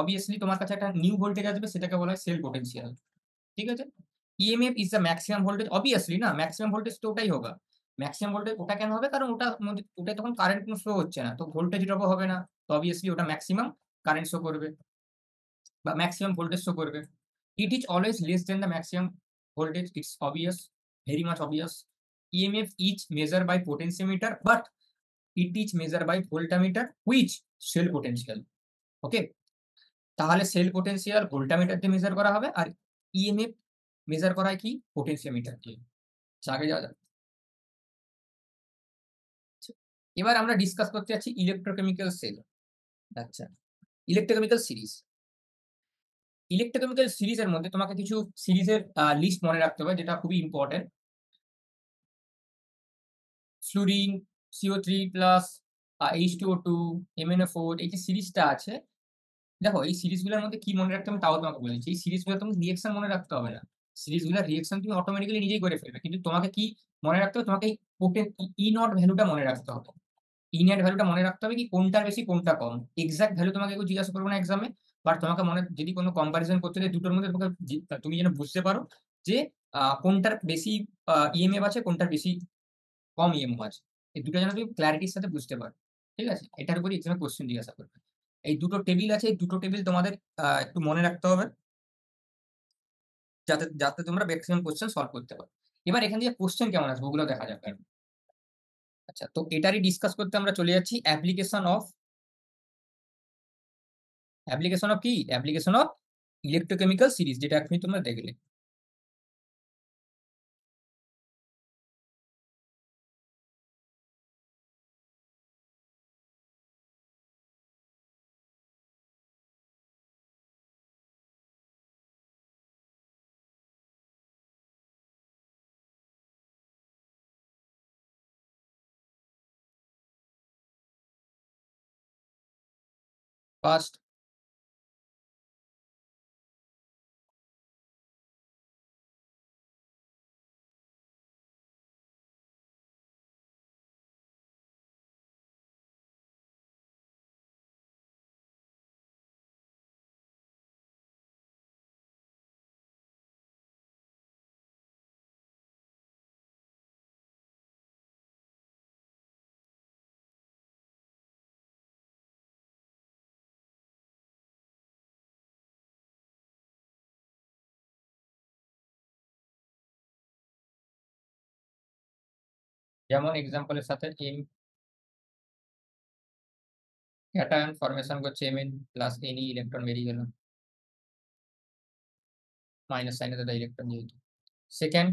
অবভিয়াসলি তোমার কাছে একটা নিউ ভোল্টেজ আসবে, সেটাকে বলা হয় সেল পোটেনশিয়াল। ঠিক আছে? EMF is the maximum voltage, obviously না, ম্যাক্সিমাম ভোল্টেজ তো ওটাই হবে। ম্যাক্সিমাম ভোল্টেজ ওটা কেন হবে? কারণ ওটা তখন কারেন্ট কোনো ফ্লো হচ্ছে না, তো ভোল্টেজ ড্রপও হবে না। তো অবভিয়াসলি ওটা ম্যাক্সিমাম কারেন্ট শো করবে বা ম্যাক্সিমাম ভোল্টেজ শো করবে। It is always less than the maximum voltage. It's obvious, very much obvious. EMF is measured by potentiometer, but it is measured by voltmeter, which cell potential. Okay. তাহলে sell potential voltameter দিয়ে measure করা হবে, আর EMF measure করা হয় কি potentiometer দিয়ে। আগে যাওয়া যাক। এবার আমরা ডিসকাস করতে যাচ্ছি ইলেকট্রোকেমিক্যাল সেল। আচ্ছা, ইলেকট্রোকেমিক্যাল সিরিজ। ইলেকট্রোকেমিক্যাল সিরিজের মধ্যে তোমাকে কিছু সিরিজের লিস্ট মনে রাখতে হবে, যেটা খুবই important. Fluorine, CO3 plus, H2O2, MnO4, এই যে সিরিজটা আছে, দেখো এই সিরিজগুলোর মধ্যে কি মনে রাখতে হবে তাও তোমাকে বলেছি। এই সিরিজগুলো তোমাকে রিঅ্যাকশন মনে রাখতে হবে না। সিরিজগুলোর রিঅ্যাকশন তুমি অটোমেটিক্যালি নিজেই করে ফেলবে। কিন্তু তোমাকে কি মনে রাখতে হবে? তোমাকে এই ই নট ভ্যালুটা মনে রাখতে হবে। ই নেট ভ্যালুটা মনে রাখতে হবে কি কোনটার বেশি কোনটা কম। এক্সাক্ট ভ্যালু তোমাকে কেউ জিজ্ঞাসা করবে না এক্সামে। বাট তোমাকে যদি কোনো কম্পারিজন করতে যায় দুটোর মধ্যে, তোমাকে তুমি যেন বুঝতে পারো যে কোনটার বেশি ইএমএফ আছে, কোনটার বেশি কম ইএমএফ আছে। এই দুটো যেন তুমি ক্লারিটির সাথে বুঝতে পারো। ঠিক আছে? এটার উপরই এক্সামে কোশ্চেন জিজ্ঞাসা করবে। এই দুটো টেবিল আছে, এই দুটো টেবিল তোমাদের একটু মনে রাখতে হবে, যাতে যাতে তোমরা ম্যাক্সিমাম কোশ্চেন সলভ করতে পারো। এবার এখান থেকে কোশ্চেন কেমন আসবে ওগুলো দেখা যাক। আচ্ছা, তো এটারই ডিসকাস করতে আমরা চলে যাচ্ছি অ্যাপ্লিকেশন অফ কি? অ্যাপ্লিকেশন অফ ইলেকট্রোকেমিক্যাল সিরিজ, যেটা এখনই তোমরা দেখলে। ফার্স্ট, যেমন এক্সাম্পলের সাথে এম ক্যাটায়ন ফরমেশন করছে Mn প্লাস Ne, ইলেকট্রন বেরিয়ে গেল, মাইনাস সাইনে দাদা ইলেকট্রন যেহেতু। Second,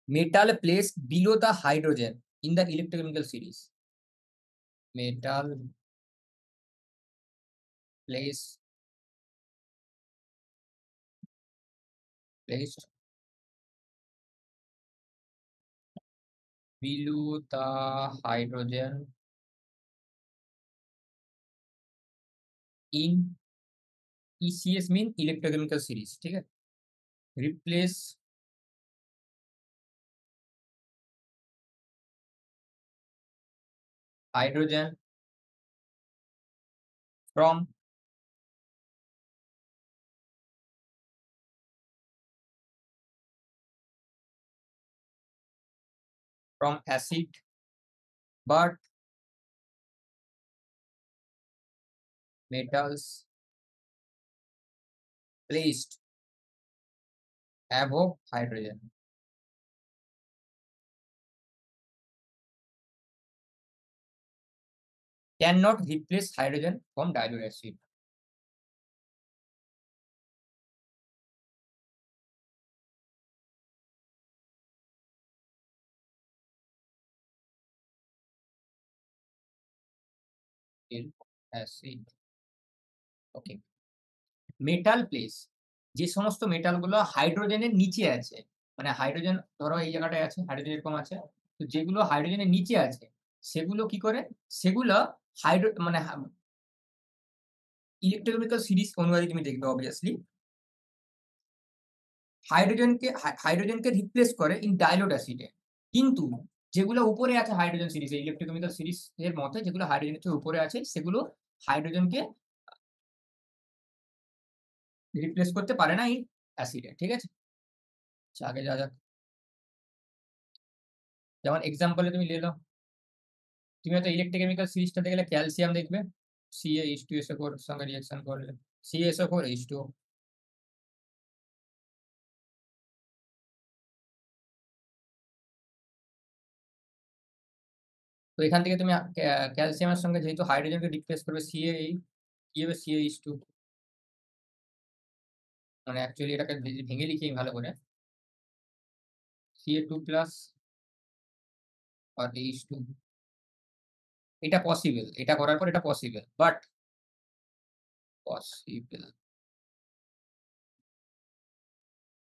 metal place below the hydrogen in the electrochemical series. Metal place placed below the hydrogen in ECS mean electrochemical series. ঠিক আছে? Replace hydrogen from acid, but metals placed above hydrogen cannot replace hydrogen from dilute acid. Acid. Okay, metal place, যে সমস্ত metal গুলো হাইড্রোজেনের নিচে আছে, মানে hydrogen ধরো এই জায়গাটায় আছে, হাইড্রোজেন এরকম আছে, তো যেগুলো হাইড্রোজেনের নিচে আছে সেগুলো কি করে, সেগুলো মানে ইলেকট্রোকেমিক্যাল সিরিজ অনুযায়ী তুমি দেখবে অবভিয়াসলি হাইড্রোজেনকে রিপ্লেস করে ইন ডাইলুট অ্যাসিডে। কিন্তু যেগুলো উপরে আছে হাইড্রোজেন সিরিজে, ইলেকট্রোকেমিক্যাল সিরিজ এর মতে যেগুলো হাইড্রোজেনের চেয়ে উপরে আছে সেগুলো হাইড্রোজেনকে রিপ্লেস করতে পারে না এই অ্যাসিডে। ঠিক আছে? আচ্ছা, আগে যা যাক। যেমন এক্সাম্পলে তুমি নিয়ে নাও, তুমি হয়তো ইলেকট্রোকেমিক্যাল সিরিজটাতে গেলে ক্যালসিয়াম দেখবে, CaH2SO4 সঙ্গে রিঅ্যাকশন করলে CaSO4H2O। তো এখান থেকে তুমি ক্যালসিয়ামের সঙ্গে যেহেতু হাইড্রোজেনকে রিপ্লেস করবে কি হবে CaH2 মানে অ্যাকচুয়ালি এটাকে যদি ভেঙে লিখি আমি ভালো করে Ca2 প্লাস আর H2 এটা পসিবল। এটা করার পর এটা পসিবল। বাট পসিবল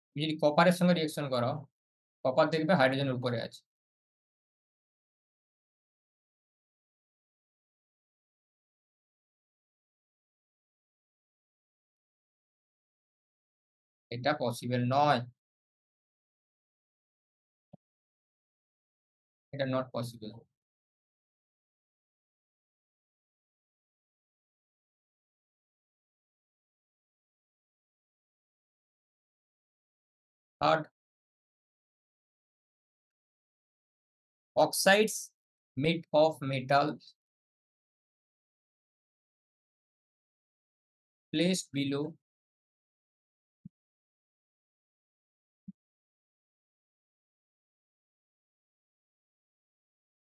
তুমি যদি কপারের সঙ্গে রিঅ্যাকশন করাও, কপার দেখবে হাইড্রোজেনের উপরে আছে। এটা পসিবল নয়। এটা not possible. Third, oxides made of metal placed below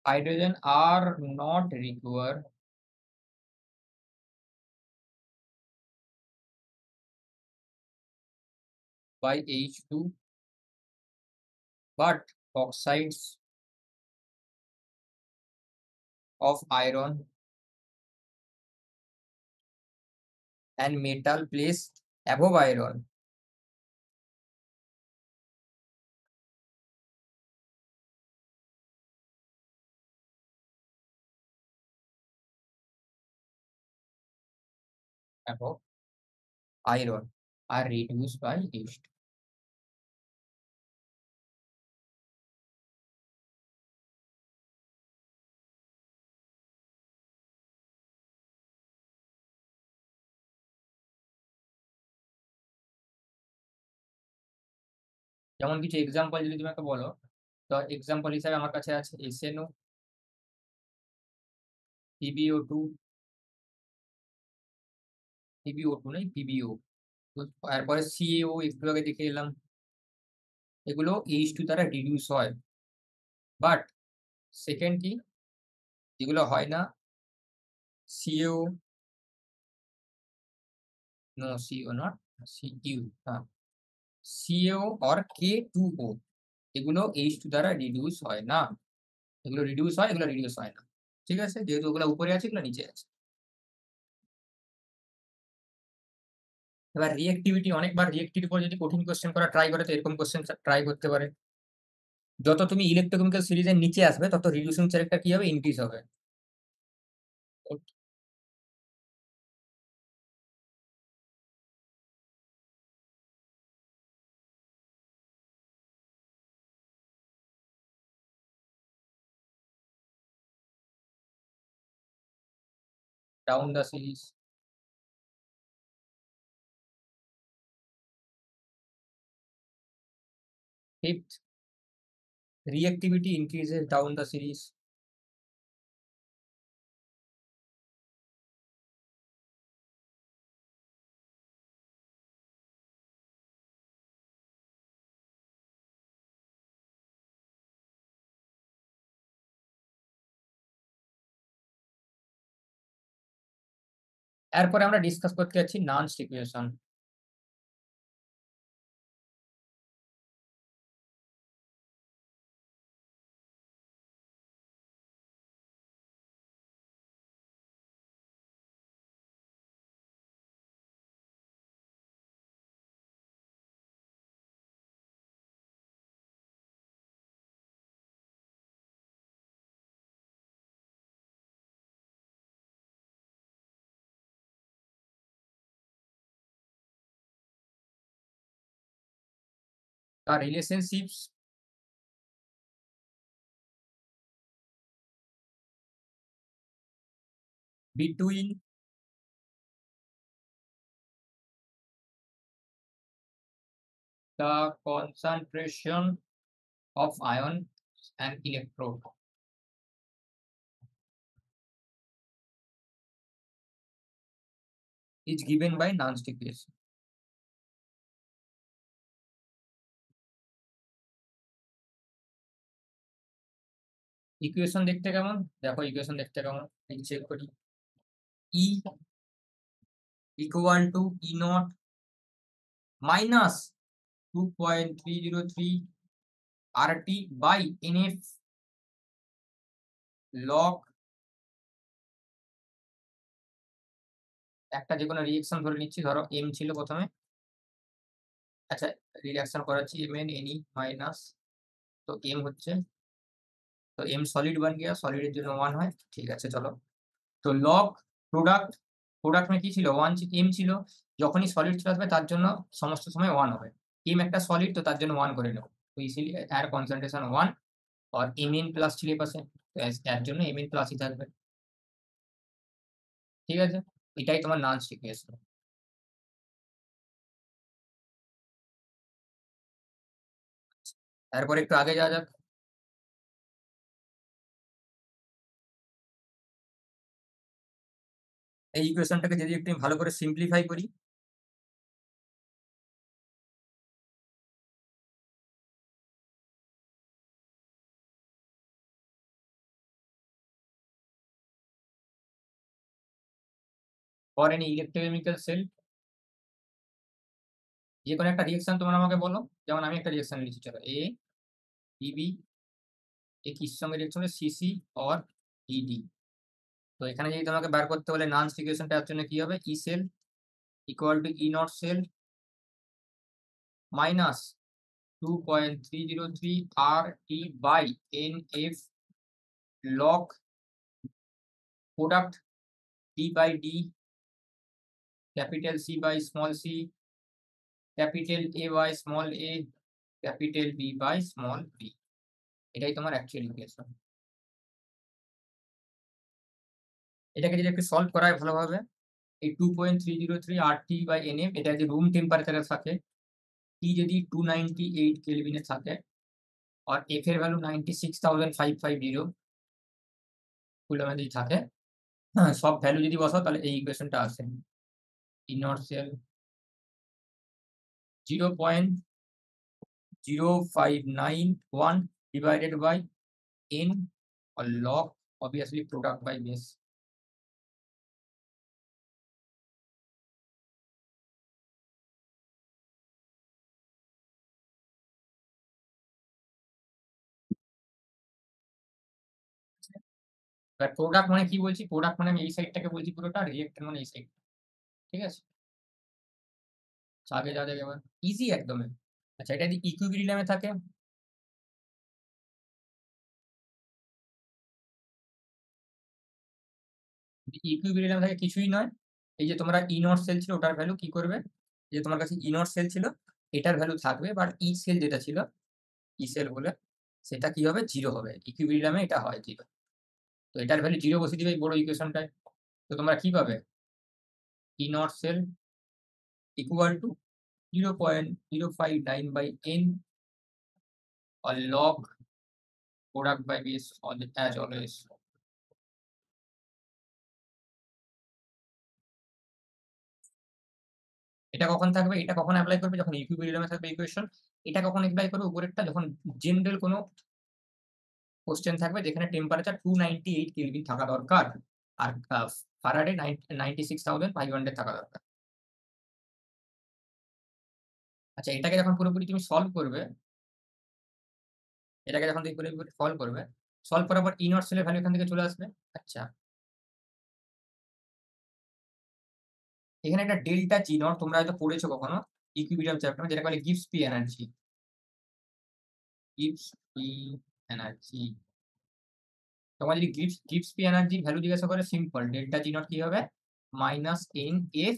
hydrogen are not required by H2, but oxides of iron and metal placed above iron above iron are reduced by H2. যেমন কিছু example যদি তুমি আমাকে বলো, তো example হিসাবে আমার কাছে আছে SNO, PbO2, PbO2 নয় PbO, তো তারপরে CaO একটু আগে দেখে এলাম। এগুলো H2 দ্বারা রিডিউস হয়। বাট সেকেন্ড কি, যেগুলো হয় না CaO, no CO not Cu, হ্যাঁ CaO or K2O, এগুলো H2 দ্বারা রিডিউস হয় না। এগুলো রিডিউস হয়, এগুলো রিডিউস হয় না। ঠিক আছে? যেহেতু ওগুলো উপরে আছে, এগুলো নিচে আছে। এবার রিঅ্যাক্টিভিটি, অনেকবার রিঅ্যাক্টিভিটির উপর যদি কঠিন কোয়েশ্চেন করা ট্রাই করে, তো এরকম কোয়েশ্চেন ট্রাই করতে পারে। যত তুমি ইলেক্ট্রোকেমিক্যাল সিরিজের নিচে আসবে, তত রিডিউসিং চার্জটা কি হবে? ইনক্রিজ হবে। Down the series. Fifth, reactivity increases down the series. এরপরে আমরা ডিসকাস করতে যাচ্ছি nuns equation. The relationships between the concentration of ion and electrode is given by Nernst equation. Equation দেখতে কেমন? দেখো ইকুয়েশন দেখতে কেমন? চেক করি। E equal to E naught minus 2.303 RT by NF log একটা যে কোনো রিঅ্যাকশন ধরে নিচ্ছি, ধরো M ছিল প্রথমে। আচ্ছা, রিঅ্যাকশন করাচ্ছি Mn Ne মাইনাস, তো M হচ্ছে, তো M সলিড बन गया, সলিডের জন্য 1 হয়। ঠিক আছে, চলো। তো লগ প্রোডাক্ট, প্রোডাক্ট মানে কি ছিল? 1 M ছিল। যখনই সলিড চলে আসবে তার জন্য সমস্ত সময় 1 হবে। M একটা সলিড, তো তার জন্য 1 করে নেব। তো ইসিলিয়ে এর কনসেন্ট্রেশন 1 और Mn প্লাস ছিল এপাশে, তো এর জন্য Mn প্লাসই থাকবে। ঠিক আছে? এটাই তোমার নালস ইকুয়েশন। তারপরে একটু আগে যাওয়া যাক। এই ইকুয়েশনটাকে যদি একটু ভালো করে সিম্পলিফাই করি, ফর এনি ইলেকট্রোকেমিক্যাল সেল, যে কোনো একটা রিঅ্যাকশন তোমরা আমাকে বলো। যেমন আমি একটা রিঅ্যাকশন লিখছি, চলো এ পিবি, এ কিসের সঙ্গে রিঅ্যাকশন হবে? CC or ED. তো এখানে যদি তোমাকে বার করতে বলে নালস ইকুয়েশনটা, এর জন্য কি হবে? E cell equal to E not cell minus 2.303 R T by N F log product D by D, capital C by small C, capital A by small A, capital B by small B. এটাই তোমার actual equation. এটাকে যদি একটু solve করা হয় ভালোভাবে, এই 2.303 R T by N F, এটা যদি রুম টেম্পারেচারে থাকে, টি যদি 298 কেলভিনে থাকে, আর এফ এর ভ্যালু 96,550 কুলম্বে যদি থাকে, হ্যাঁ, সব ভ্যালু যদি বসাও তাহলে এই ইকুয়েশনটা আসে। Inertial 0.0591 divided by n or log, obviously product by base। এবার প্রোডাক্ট মানে কি বলছি? প্রোডাক্ট মানে আমি এই সাইডটাকে বলছি পুরোটা, আর রিঅ্যাক্ট্যান্ট মানে এই সাইড। ঠিক আছে? আগে যা যাক এবার, ইজি একদম। আচ্ছা, এটা যদি ইকুইলিব্রিয়ামে থাকে, ইকুইলিব্রিয়ামে থাকে কিছুই নয়। এই যে তোমরা ই নট সেল ছিল, ওটার ভ্যালু কি করবে? যে তোমার কাছে ই নট সেল ছিল, এটার ভ্যালু থাকবে, বাট ই সেল যেটা ছিল, ই সেল বলে, সেটা কি হবে? 0 হবে। ইকুইলিব্রিয়ামে এটা হয় 0। তো এটার ভ্যালু 0 বসিয়ে দিবে এই বড় ইকুয়েশনটায়। তো তোমরা কি পাবে? ই not sell equal to 0.059 by n or log product by base as always। এটা কখন থাকবে? এটা কখন অ্যাপ্লাই করবে? যখন ইকুইলিব্রিয়ামে থাকবে ইকুয়েশন। এটা কখন অ্যাপ্লাই করবে? উপরেরটা যখন জেনারেল কোনো কোশ্চেন থাকবে যেখানে টেম্পারেচার 298 কেলভিন থাকা দরকার, আর ফারাডে 96,500 থাকা দরকার। আচ্ছা, এটাকে যখন পুরোপুরি তুমি সলভ করবে, এটাকে যখন তুমি পুরোপুরি সলভ করবে, সলভ করার পর ই নট সেলের ভ্যালু এখান থেকে চলে আসবে। আচ্ছা, এখানে একটা ডেল্টা জি নট তোমরা হয়তো পড়েছো কখনো ইকুইলিব্রিয়াম চ্যাপ্টারে, যেটা বলে gives P energy. Gives P energy, তোমার যদি গিভস পি এনার্জি ভ্যালু জিজ্ঞাসা করে, সিম্পল ডেল্টা জি নট কি হবে? Minus n F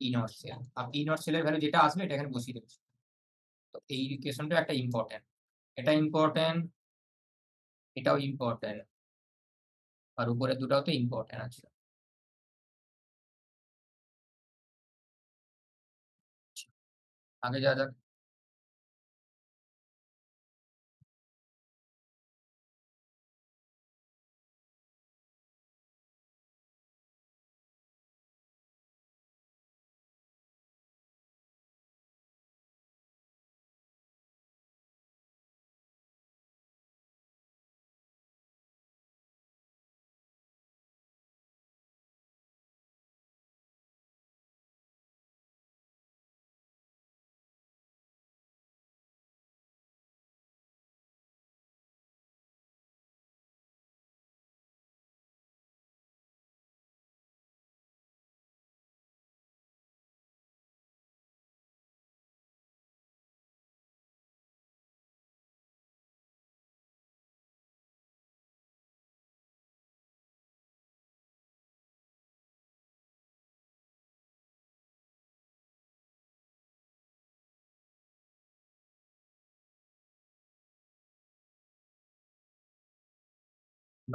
E not cell. আর ই নট সেলের ভ্যালু যেটা আসবে এটা এখানে বসিয়ে দেবে। তো এই ইকুয়েশনটা একটা ইম্পর্টেন্ট, এটা ইম্পর্টেন্ট, এটাও ইম্পর্টেন্ট, আর উপরে দুটাও তো ইম্পর্টেন্ট আছে। আগে যা যাক।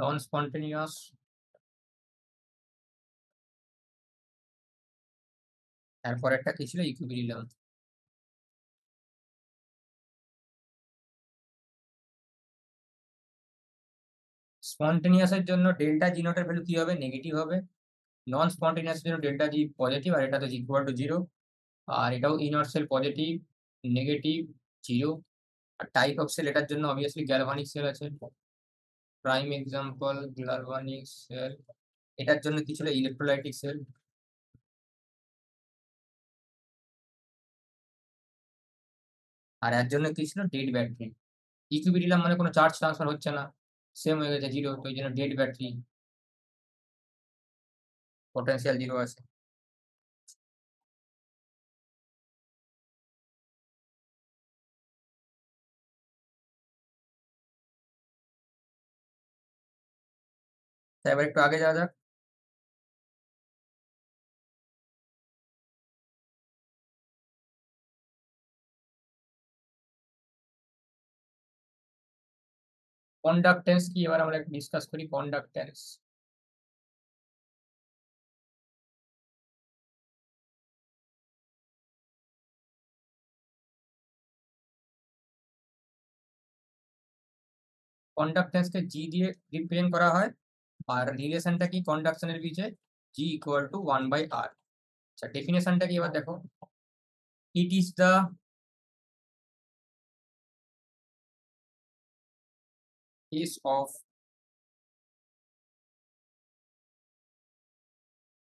নন স্পন্টেনিয়াস, তারপর একটা কি ছিল, ইকুইলিব্রিয়াম। স্পন্টেনিয়াস এর জন্য ডেল্টা জি নট এর ভ্যালু কি হবে, নেগেটিভ হবে। নন স্পন্টেনিয়াস এর জন্য ডেল্টা জি পজিটিভ, আর এটা তো ইকুয়াল টু 0। আর এটাও ইনর সেল পজিটিভ, নেগেটিভ, 0। আর টাইপ অফ সেল এটার জন্য অবভিয়াসলি গ্যালভানিক সেল আছে। Prime example galvanic cell. এটার জন্য কি ছিল, ইলেকট্রোলাইটিক সেল। আর এর জন্য কি ছিল, ডেড ব্যাটারি। ইকুইলিব্রিয়াম মানে কোনো চার্জ ট্রান্সফার হচ্ছে না, সেম হয়ে গেছে 0, তো এই জন্য ডেড ব্যাটারি, পোটেনশিয়াল 0 আছে। তাই এবার একটু আগে যাওয়া যাক। কন্ডাক্টেন্স কি এবার আমরা একটু ডিসকাস করি, কন্ডাক্টেন্স। কন্ডাক্টেন্স কে জি দিয়ে রিপ্রেজেন্ট করা হয়। আর রিলেশনটা কি কন্ডাকশনের বিচে, জি ইকুয়াল টু 1/r। আচ্ছা, ডেফিনেশনটা কি এবার দেখো, ইট is the case of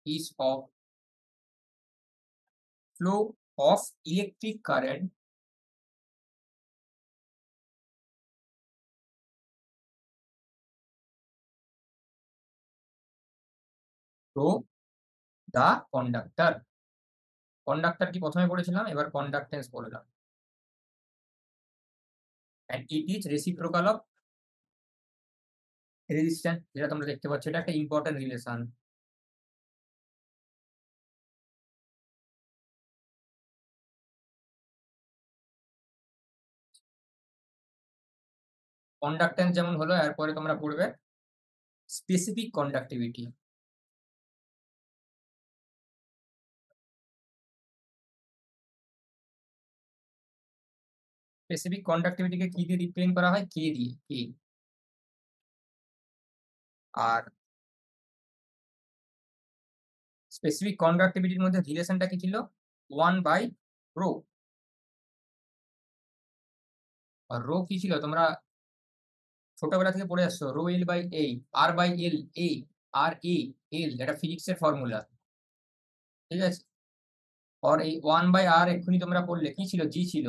is of flow of electric current through the conductor। Conductor কি প্রথমে পড়েছিলাম, এবার কন্ডাক্টেন্স বললাম। and it is reciprocal of resistance, যেটা তোমরা দেখতে পাচ্ছ, এটা একটা ইম্পর্টেন্ট রিলেশন। কন্ডাক্টেন্স যেমন হলো, এরপরে তোমরা পড়বে স্পেসিফিক কন্ডাক্টিভিটি। স্পেসিফিক কন্ডাক্টিভিটিকে কি দিয়ে রিপ্রেজেন্ট করা হয়, কে দিয়ে, কে। আর স্পেসিফিক কন্ডাক্টিভিটির মধ্যে রিলেশনটা কি ছিল, 1/ρ। আর রো কি ছিল, তোমরা ছোটবেলা থেকে পড়ে আসছো, rho L by A, R by L, A R A L, এটা ফিজিক্সের ফর্মুলা, ঠিক আছে। আর এই 1/r এক্ষুনি তোমরা পড়লে কি ছিল, জি ছিল।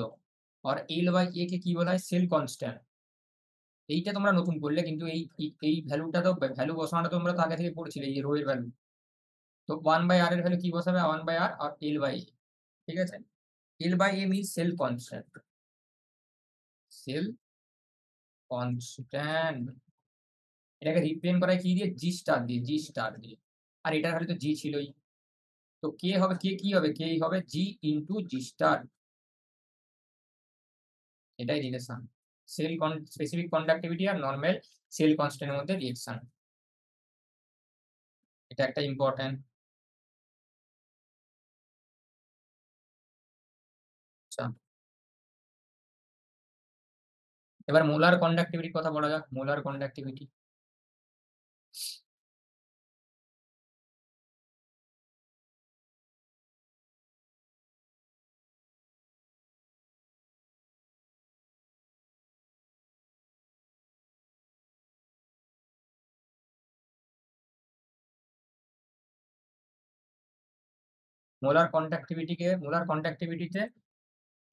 আর এল বাই এ কে কি বলা হয়, সেল কনস্ট্যান্ট। এইটা তোমরা নতুন পড়লে, কিন্তু এই ভ্যালুটা তো, ভ্যালু বসানোটা তোমরা তো আগে থেকে পড়ছিলে, এই রো এর ভ্যালু। তো 1/r এর ভ্যালু কি বসাবে, 1/r R L by A, ঠিক আছে। L by A means cell constant, cell constant. এটাকে রিপ্রেজেন্ট করা হয় কি দিয়ে, জি স্টার দিয়ে, জি স্টার দিয়ে। আর এটার ভ্যালু তো জি ছিলই। তো কে হবে, কে কি হবে, কে হবে জি ইন্টু জি স্টার। এটাই রিলেশন, সেল স্পেসিফিক কন্ডাক্টিভিটি আর নর্মাল সেল কনস্ট্যান্টের মধ্যে রিয়েকশন। এটা একটা ইম্পর্টেন্ট। আচ্ছা, এবার মোলার কন্ডাক্টিভিটির কথা বলা যাক, মোলার কন্ডাক্টিভিটি। মোলার কন্ডাক্টিভিটিতে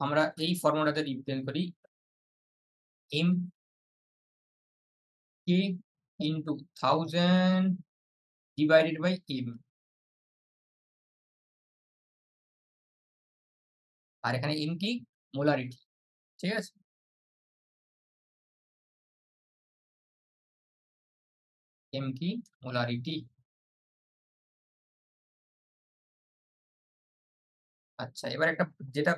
আমরা এই ফর্মুলাতে রিপ্রেজেন্ট করি, M K into 1000 divided by M. আর এখানে এম কি, মোলারিটি, ঠিক আছে। এম কি, মোলারিটি। আচ্ছা, এবার একটা যেটা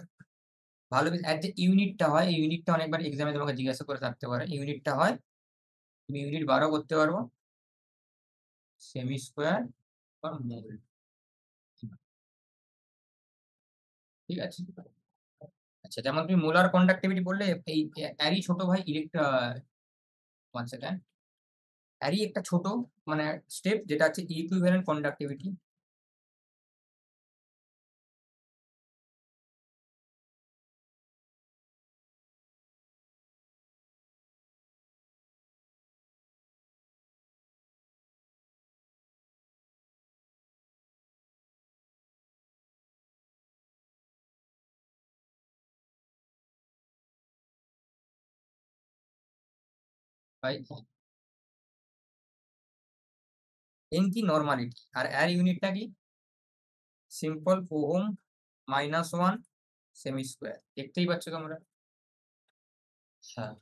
ভালো, এর যে ইউনিটটা হয়, এই ইউনিটটা অনেকবার এক্সামে তোমাকে জিজ্ঞাসা করে থাকতে পারে। ইউনিটটা হয়, তুমি ইউনিট বারও করতে পারবো, সেমি স্কোয়ার পার মোল। ঠিক আছে। আচ্ছা, যেমন তুমি মোলার কন্ডাক্টিভিটি বললে, এই এরই ছোট ভাই ওয়ান সেকেন্ড, এরই একটা ছোট মানে স্টেপ যেটা হচ্ছে ইকুইভ্যালেন্ট কন্ডাক্টিভিটি। ভাই এন কি নর্মালিটি, আর এর ইউনিটটা কি? Simple ohm minus one semi square. দেখতেই পাচ্ছ তোমরা। হ্যাঁ।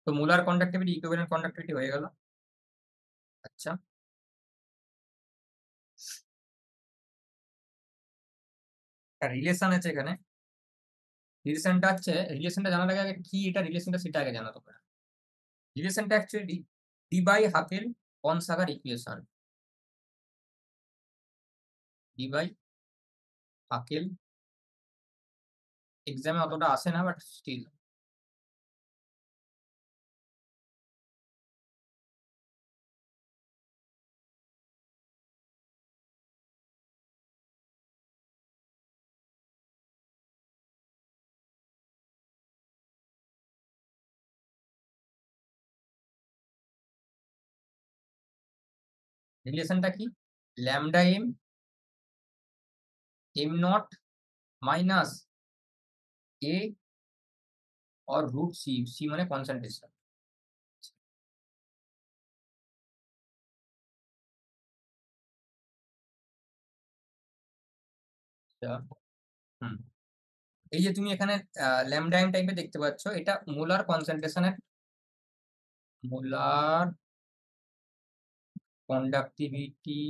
তো মোলার কন্ডাক্টিভিটি ইকুইভ্যালেন্ট কন্ডাক্টিভিটি হয়ে গেল। আচ্ছা, একটা রিলেশন আছে এখানে। রিলেশনটা জানার আগে আগে কি এটা রিলেশনটা সেটা আগে জানা তোমরা। রিলেশনটা actually Debye Huckel Onsager equation. Debye Huckel এক্সামে অতটা আসে না, বাট স্টিল। রিলেশনটা কি? Lambda M M not minus A और रूट सी, सी মানে কনসেন্ট্রেশন। হুম, এই যে তুমি এখানে ল্যামডা এম টাইপে দেখতে পাচ্ছ, এটা মোলার কনসেন্ট্রেশনের, molar conductivity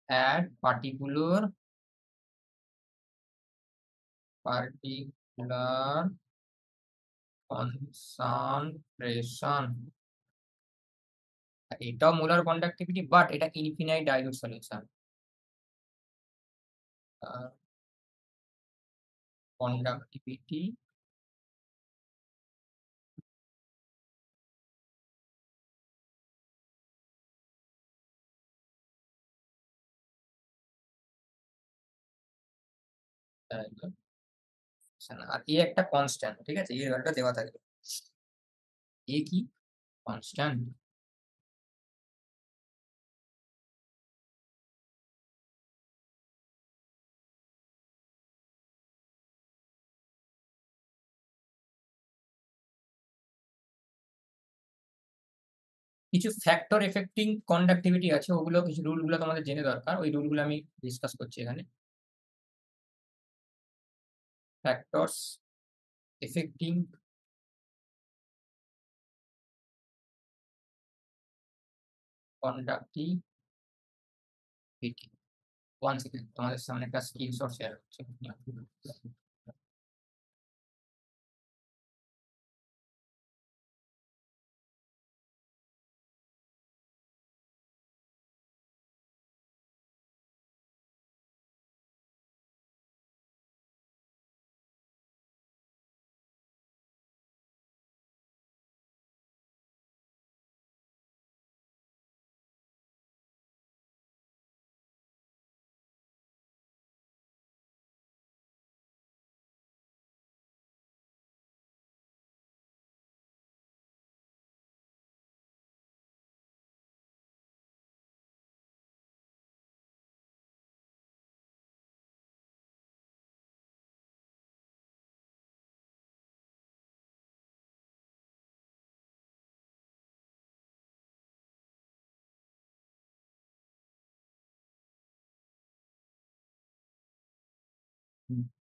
at particular concentration। এটাও মোলার কন্ডাক্টিভিটি, বাট এটা ইনফিনাইট ডাইলুট সলিউশন। কন্ডাক্টিভিটি আর এ একটা কনস্ট্যান্ট, ঠিক আছে, এর ভ্যালুটা দেওয়া থাকবে। এ কি? কনস্ট্যান্ট। কিছু ফ্যাক্টর এফেক্টিং কন্ডাক্টিভিটি আছে, ওগুলো কিছু রুলগুলো তোমাদের জেনে দরকার, ওই রুলগুলো আমি ডিসকাস করছি এখানে। Factors affecting conductivity. One second, তোমাদের সামনে একটা স্ক্রিনশট শেয়ার করছি।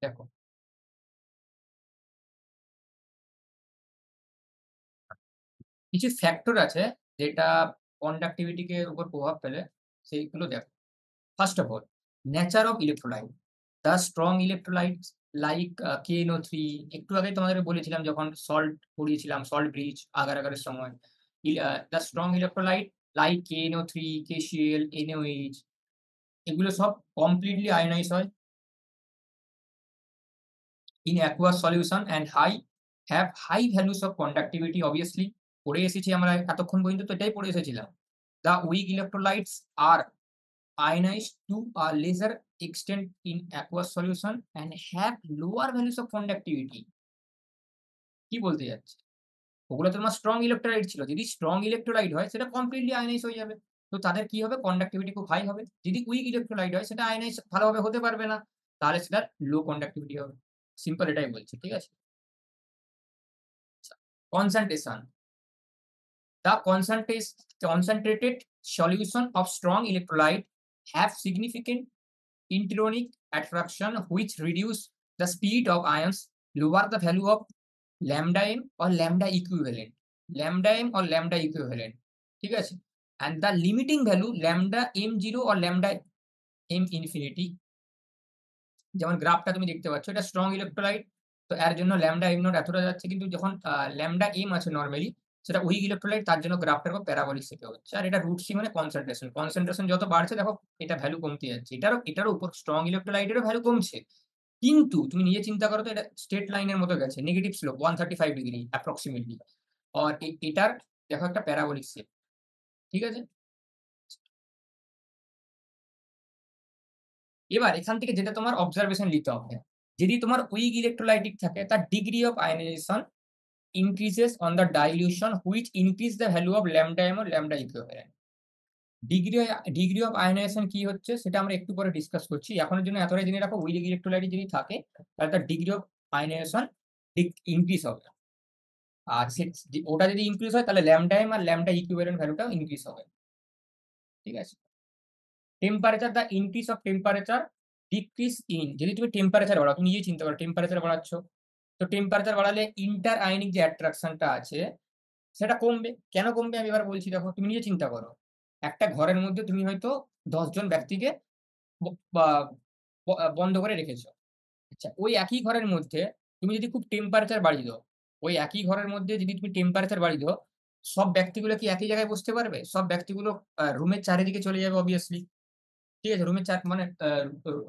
দেখো, কিছু ফ্যাক্টর আছে যেটা কন্ডাক্টিভিটিকে উপর প্রভাব ফেলে, সেইগুলো দেখো। First of all, nature of electrolyte. The strong electrolytes like KNO3, একটু আগে তোমাদেরকে বলেছিলাম যখন সল্ট পড়িয়েছিলাম, সল্ট ব্রিজ আগার সময়। The strong electrolyte like KNO3, KCl, NaOH, এগুলো সব কমপ্লিটলি আয়নাইজ হয় in aqueous solution and have high values of conductivity, obviously পড়ে এসেছি আমরা এতক্ষণ পর্যন্ত, তো এটাই পড়ে এসেছিলাম। The weak electrolytes are ionized to a lesser extent in aqueous solution and have lower values of conductivity. কি বলতে যাচ্ছে? ওগুলো তো তোমার স্ট্রং ইলেক্ট্রোলাইট ছিল। যদি স্ট্রং ইলেক্ট্রোলাইট হয় সেটা কমপ্লিটলি আয়নাইজ হয়ে যাবে। তো তাদের কি হবে? কন্ডাক্টিভিটি খুব হাই হবে। যদি উইক ইলেক্ট্রোলাইট হয় সেটা আয়নাইজ ভালোভাবে হতে পারবে না। তাহলে সেটার লো কন্ডাক্টিভিটি হবে। সিম্পল এটাই বলছি। ঠিক আছে? Concentration. The concentrated solution of strong electrolyte have significant interonic attraction which reduce the speed of ions, lower the value of lambda m or lambda equivalent. Lambda m or lambda equivalent. ঠিক আছে? And the limiting value lambda m0 or lambda m infinity, যেমন গ্রাফটা তুমি দেখতে পাচ্ছ, এটা strong electrolyte. তো এর জন্য ল্যামডা এম নট এতটা যাচ্ছে, কিন্তু যখন ল্যামডা এম আছে নরমালি, সেটা উইক ইলেক্ট্রোলাইট, তার জন্য গ্রাফটার উপর প্যারাবোলিক শেপে হচ্ছে। আর এটা √C মানে কনসেন্ট্রেশন। কনসেন্ট্রেশন যত বাড়ছে দেখো এটা ভ্যালু কমতে যাচ্ছে। এটারও উপর স্ট্রং ইলেক্ট্রোলাইটেরও ভ্যালু কমছে। কিন্তু তুমি নিজে চিন্তা করো তো, এটা স্ট্রেট লাইনের মতো গেছে, নেগেটিভ স্লোপ 135 ডিগ্রি অ্যাপ্রক্সিমেটলি। আর এটার দেখো একটা প্যারাবোলিক শেপ। ঠিক আছে? এবার এখান থেকে যেটা তোমার অবজারভেশন নিতে হবে, যদি তোমার উইক ইলেক্ট্রোলাইটিক থাকে, তার degree of ionisation increases on the dilution which increase the value of lambda m or lambda equivalent. Degree of ionisation কি হচ্ছে সেটা আমরা একটু পরে ডিসকাস করছি। এখনের জন্য এতটাই জেনে রাখো, উইক ইলেক্ট্রোলাইট যদি থাকে তাহলে তার ডিগ্রি অফ আয়নাইজেশন ইনক্রিজ হবে। আর ওটা যদি ইনক্রিজ হয় তাহলে lambda M R lambda equivalent ভ্যালুটাও increase হবে। ঠিক আছে? Temperature, the increase of temperature decrease in, যদি তুমি টেম্পারেচার বাড়াও, তুমি নিজেই চিন্তা করো টেম্পারেচার বাড়াচ্ছ, তো টেম্পারেচার বাড়ালে ইন্টার আয়নিক যে অ্যাট্রাকশনটা আছে সেটা কমবে। কেন কমবে আমি এবার বলছি, দেখো তুমি নিজে চিন্তা করো। একটা ঘরের মধ্যে তুমি হয়তো ১০ জন ব্যক্তিকে ব বা বন্ধ করে রেখেছো। আচ্ছা, ওই একই ঘরের মধ্যে তুমি যদি খুব টেম্পারেচার বাড়িয়ে দাও, ওই একই ঘরের মধ্যে যদি তুমি টেম্পারেচার বাড়িয়ে দাও, সব ব্যক্তিগুলো কি একই জায়গায় বসতে পারবে? সব ব্যক্তিগুলো রুমের চারিদিকে চলে যাবে obviously। ঠিক আছে? রুমের মানে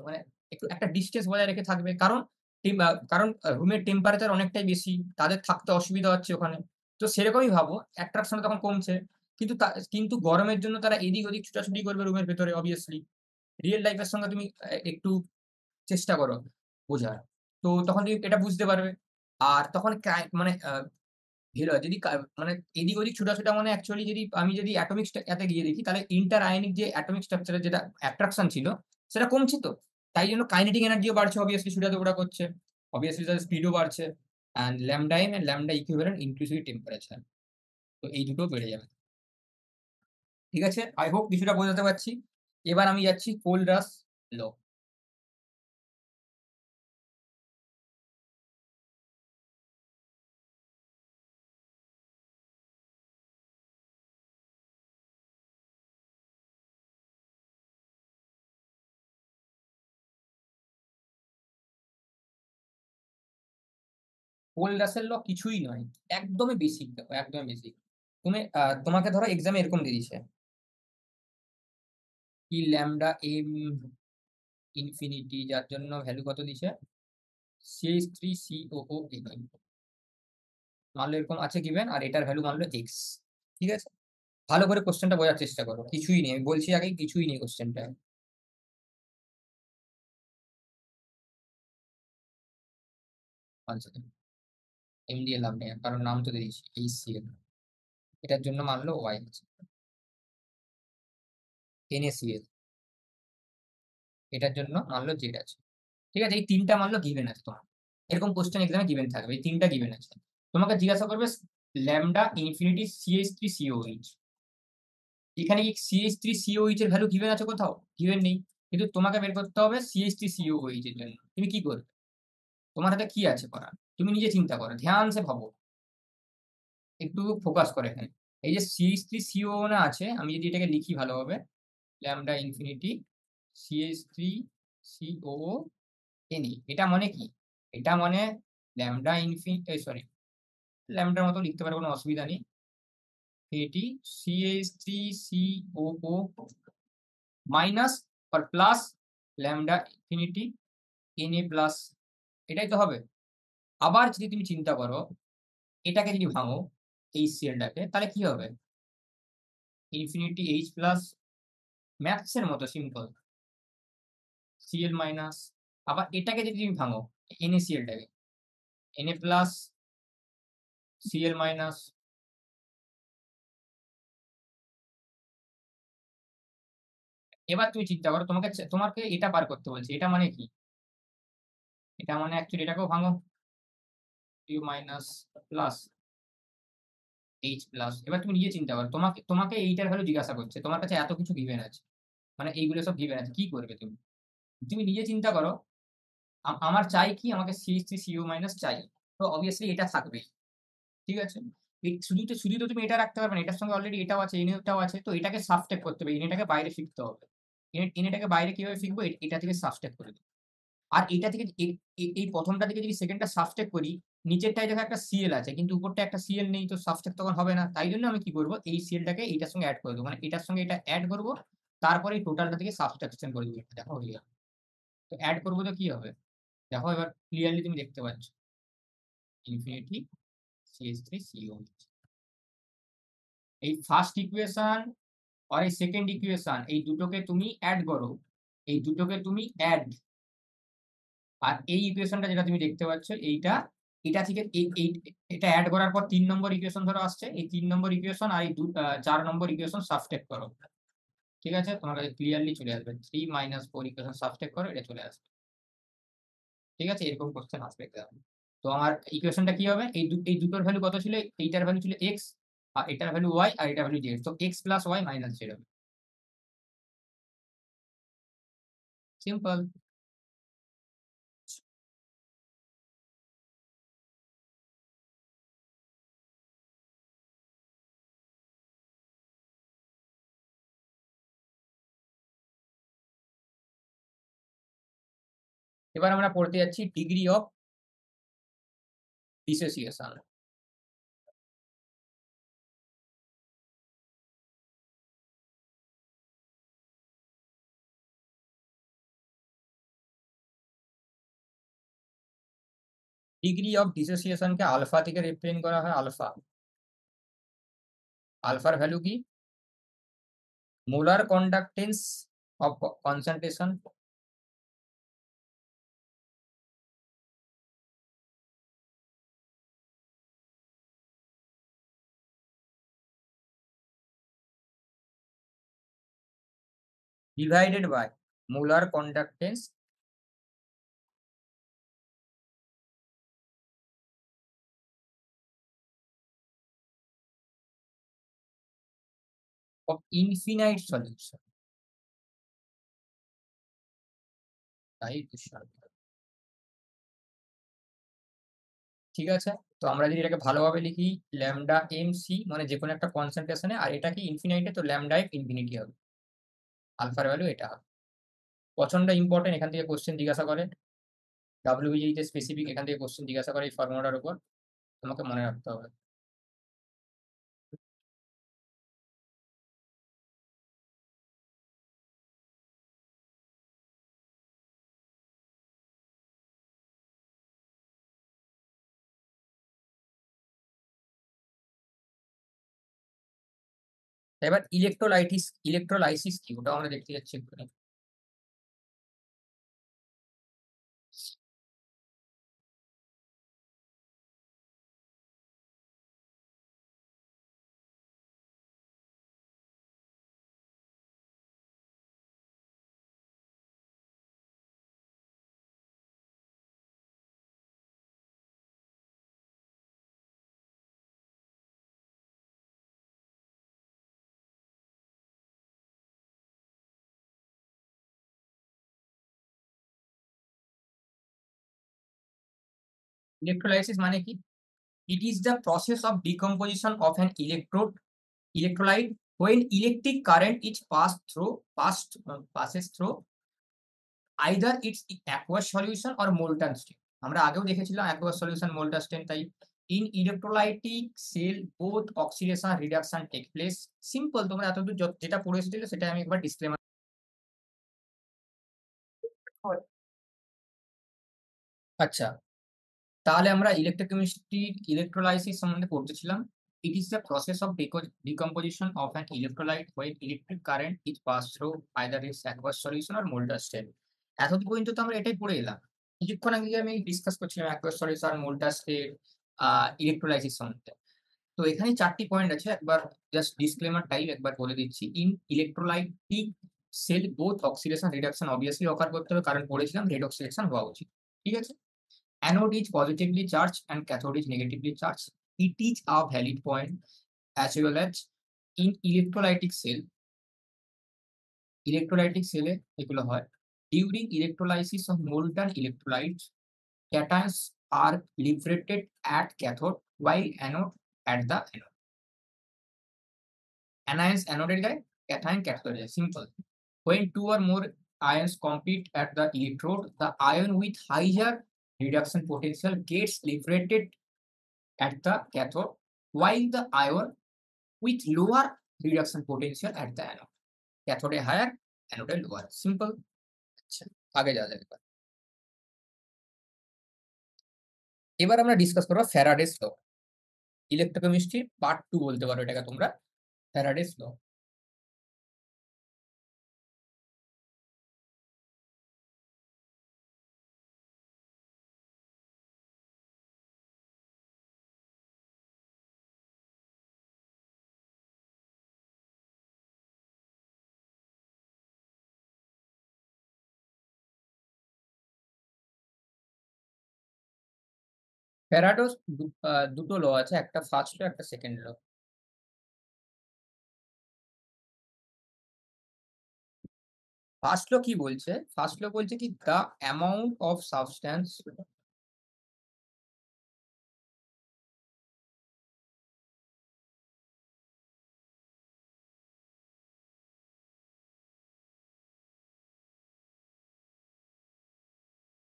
মানে একটু একটা ডিসট্যান্স বজায় রেখে থাকবে। কারণ রুমের টেম্পারেচার অনেকটাই বেশি। তাদের থাকতে অসুবিধা হচ্ছে ওখানে। তো সেরকমই ভাবো, অ্যাট্রাকশন তখন কমছে। কিন্তু গরমের জন্য তারা এদিক ওদিক ছুটাছুটি করবে রুমের ভেতরে obviously। রিয়াল লাইফ এর সঙ্গে তুমি একটু চেষ্টা করো বোঝার। তো তখন তুমি এটা বুঝতে পারবে। আর তখন মানে যদি মানে এদিক ওদিক ছুটাছুটা মানে অ্যাকচুয়ালি আমি যদি অ্যাটমিক এতে গিয়ে দেখি, তাহলে ইন্টার আয়নিক যে অ্যাটমিক স্ট্রাকচারের যেটা অ্যাট্রাকশন ছিল সেটা কমছে তো। তাই জন্য কাইনেটিক এনার্জিও বাড়ছে obviously, ছুটাদৌড়া করছে। obviously তাদের স্পিডও বাড়ছে। And lambda M and lambda equivalent increase with temperature. তো এই দুটো বেড়ে যাবে। ঠিক আছে? আই হোপ কিছুটা বোঝাতে পারছি। এবার আমি যাচ্ছি কোলরাস ল। কোলরাসের ল কিছুই নয়। একদমই বেসিক, দেখো একদমই বেসিক। তোমাকে ধরো এক্সামে এরকম দিয়ে দিছে, কি ল্যামডা এম ইনফিনিটি, যার জন্য ভ্যালু কত দিছে? CH3COOH মানলো এরকম আছে গিভেন, আর এটার ভ্যালু মানলো এক্স। ঠিক আছে? ভালো করে কোশ্চেনটা বোঝার চেষ্টা করো। কিছুই নেই, আমি বলছি আগেই কিছুই নেই কোশ্চেনটায়। আচ্ছা, এম দিয়ে লাভ নেই, কারণ নাম তো দিয়েছি HCl। এটার জন্য মানলো ওয়াই আছে। NaCl, এটার জন্য মানলো জেড আছে। ঠিক আছে? এই ৩ টা মানলো গিভেন আছে তোমার। এরকম কোশ্চেন এক্সামে গিভেন থাকবে। এই ৩ টা গিভেন আছে। তোমাকে জিজ্ঞাসা করবে ল্যামডা ইনফিনিটি CH3COH। এখানে কি CH3COH এর ভ্যালু গিভেন আছে কোথাও? গিভেন নেই। কিন্তু তোমাকে বের করতে হবে CH3COH এর জন্য। তুমি কি করবে? তোমার হাতে কি আছে করার? তুমি নিজে চিন্তা করো, ধ্যান সে ভাবো, একটু ফোকাস করে এখানে। এই যে CH3CO না আছে, আমি যদি এটাকে লিখি ভালোভাবে, ল্যামডা ইনফিনিটি CH3COO NE, এটা মানে কি? এটা মানে ল্যামডা সরি, ল্যামডার মতো লিখতে পারো, কোনো অসুবিধা নেই। এটি CH3COO মাইনাস আর plus lambda infinity Na plus, এটাই তো হবে। আবার যদি তুমি চিন্তা করো, এটাকে যদি ভাঙো এই সিএলটাকে, তাহলে কি হবে? ইনফিনিটি H প্লাস, ম্যাথস এর মতো সিম্পল, Cl মাইনাস। আবার এটাকে যদি তুমি ভাঙো NaCl টাকে, Na প্লাস Cl মাইনাস। এবার তুমি চিন্তা করো, তোমাকে এটা বার করতে বলছে, এটা মানে কি? এটা মানে অ্যাকচুয়ালি এটাকেও ভাঙো, U minus plus H plus. এবার তুমি নিজে চিন্তা করো, তোমাকে তোমাকে এইটার ভ্যালু জিজ্ঞাসা করছে, তোমার কাছে এত কিছু গিভেন আছে, মানে এইগুলো সব গিভেন আছে, কি করবে তুমি? তুমি নিজে চিন্তা করো, আমার চাই কি? আমাকে CH3CO মাইনাস চাই, তো অবভিয়াসলি এটা থাকবেই। ঠিক আছে? শুধু তো তুমি এটা রাখতে পারবে না, এটার সঙ্গে অলরেডি এটাও আছে, এটাও আছে, তো এটাকে সাবট্রাক্ট করতে হবে, এটাকে বাইরে ফিরতে হবে। এটাকে বাইরে কিভাবে ফিরবো? এটা থেকে সাবট্রাক্ট করে দেবো। আর এটা থেকে এই প্রথমটা থেকে যদি সেকেন্ডটা সাবট্রাক্ট করি, নিচেরটায় দেখো একটা সিএল আছে, কিন্তু উপরটা একটা সিএল নেই, তো সাবট্রাক্ট তখন হবে না। তাই জন্য আমি কি করবো, এই সিএলটাকে এইটার সঙ্গে অ্যাড করে দেবো, মানে এটার সঙ্গে এটা অ্যাড করবো, তারপরে এই টোটালটা থেকে সাবট্রাকশন করে দেবো। দেখো হয়ে গেল। তো অ্যাড করবো তো কি হবে? দেখো এবার ক্লিয়ারলি তুমি দেখতে পাচ্ছ, ইনফিনিটি CH3CO। এই ফার্স্ট ইকুয়েশন আর এই সেকেন্ড ইকুয়েশন, এই দুটোকে তুমি অ্যাড করো, এই দুটোকে তুমি অ্যাড, আর এই ইকুয়েশনটা যেটা তুমি দেখতে পাচ্ছ এইটা, এটা থেকে এটা অ্যাড করার পর 3 নম্বর ইকুয়েশন ধরো আসছে, এই 3 নম্বর ইকুয়েশন আর এই 4 নম্বর ইকুয়েশন সাবট্রাক্ট করো। ঠিক আছে? তোমার কাছে ক্লিয়ারলি চলে আসবে, 3 মাইনাস 4 ইকুয়েশন সাবট্রাক্ট করো, এটা চলে আসবে। ঠিক আছে? এরকম কোশ্চেন আসবে এক্সামে। তো আমার ইকুয়েশনটা কি হবে? এই দুটোর ভ্যালু কত ছিল? এইটার ভ্যালু ছিল x, আর এটার ভ্যালু y, আর এটার ভ্যালু z। তো x plus y minus z হবে। সিম্পল। এবার আমরা পড়তে যাচ্ছি degree of dissociation. Degree of ডিসোসিয়েশনকে আলফা থেকে রিপ্রেজেন্ট করা হয়, আলফা। আলফার ভ্যালু কি? Molar conductance of concentration divided by molar conductance of infinite solution. তাই ঠিক আছে? তো আমরা যদি এটাকে ভালোভাবে লিখি, ল্যামডা এম সি মানে যে কোনো একটা কনসেন্ট্রেশনে, আর এটা কি ইনফিনিটে, তো ল্যামডা এফ ইনফিনিটি হবে, আলফার ভ্যালু এটা হবে। প্রচন্ড ইম্পর্টেন্ট, এখান থেকে কোশ্চেন জিজ্ঞাসা করে, ডাব্লিউবিজিই তে স্পেসিফিক এখান থেকে কোশ্চেন জিজ্ঞাসা করে এই ফর্মুলাটার উপর, তোমাকে মনে রাখতে হবে। এবার ইলেকট্রোলাইসিস কি, ওটাও আমরা দেখতে যাচ্ছি এক্ষুনি। ইলেকট্রোলাইসিস মানে কি? It is the process of decomposition of an electrolyte when electric current is passes through either its aqueous solution or molten state. আমরা আগেও দেখেছিলাম aqueous solution Molter stain type. In electrolytic cell both oxidation and reduction take place. Simple, তোমরা এতদূর যেটা পড়ে এসেছিলে সেটা আমি একবার ডিসক্লেমার। আচ্ছা, তাহলে আমরা ইলেকট্রোকেমিস্ট্রির ইলেকট্রোলাইসিস সম্বন্ধে পড়তেছিলাম। It is the process of decomposition of an electrolyte when electric current is passed through either its aqueous solution or Molter stain. এতদূর পর্যন্ত তো আমরা এটাই পড়ে এলাম। কিছুক্ষণ আগে আমি ডিসকাস করছিলাম aqueous solution, Molter stain, electrolysis সম্বন্ধে। তো এখানে ৪ টি পয়েন্ট আছে। একবার জাস্ট ডিসক্লেমার টাইপ একবার বলে দিচ্ছি। In electrolytic cell both oxidation reduction obviously occur করতে হবে, কারণ পড়েছিলাম রেডক্স রিঅ্যাকশন হওয়া উচিত। ঠিক আছে? Anode is positively charged and cathode is negatively charged. It is a valid point as well as in electrolytic সেলে এগুলো হয়। During electrolysis of molten electrolytes, cations are liberated at cathode while anode at the anode. Anions anode গায়ে, cation cathode যায়, simple. When two or more ions compete at the electrode, the ion with higher reduction potential gets liberated at the cathode, while the ion with lower reduction potential at the anode. Cathode higher, anode lower. Simple. আচ্ছা, আগে যাওয়া যাক এবার। এবার আমরা discuss করবো Faraday's law. Electrochemistry part 2 বলতে পারো এটাকে তোমরা, ফ্যারাডেস ল। ফ্যারাডোস দুটো ল আছে, একটা ফার্স্ট ল, একটা সেকেন্ড ল। ফার্স্ট ল কি বলছে? ফার্স্ট ল বলছে কি, the amount of substance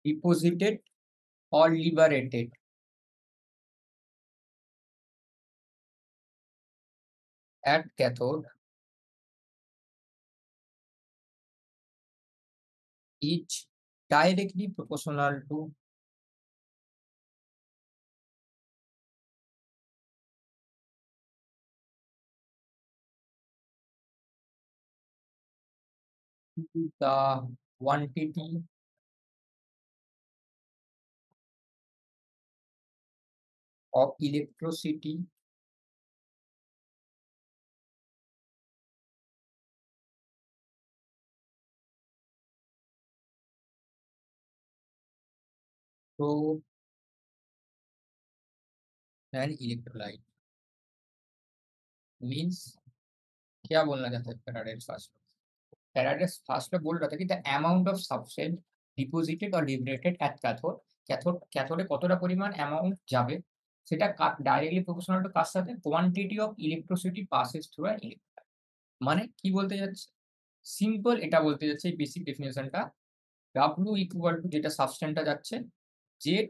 deposited or liberated at cathode is directly proportional to the quantity of electricity through an electrolyte। Means क्या बोलना चाहते हैं Faraday's first law? Faraday's first law बोल रहा था कि the amount of substance deposited or liberated at cathode, ক্যাথোডে কতটা পরিমাণ অ্যামাউন্ট যাবে সেটা ডাইরেক্টলি প্রপোর্শনাল টু কার সাথে? Quantity of electricity passes through an electrolyte. মানে কি বলতে যাচ্ছে? সিম্পল এটা বলতে যাচ্ছে এই বেসিক ডেফিনিশনটা, ডাব্লিউ ইকুয়াল টু যেটা সাবস্টেন্সটা যাচ্ছে জেড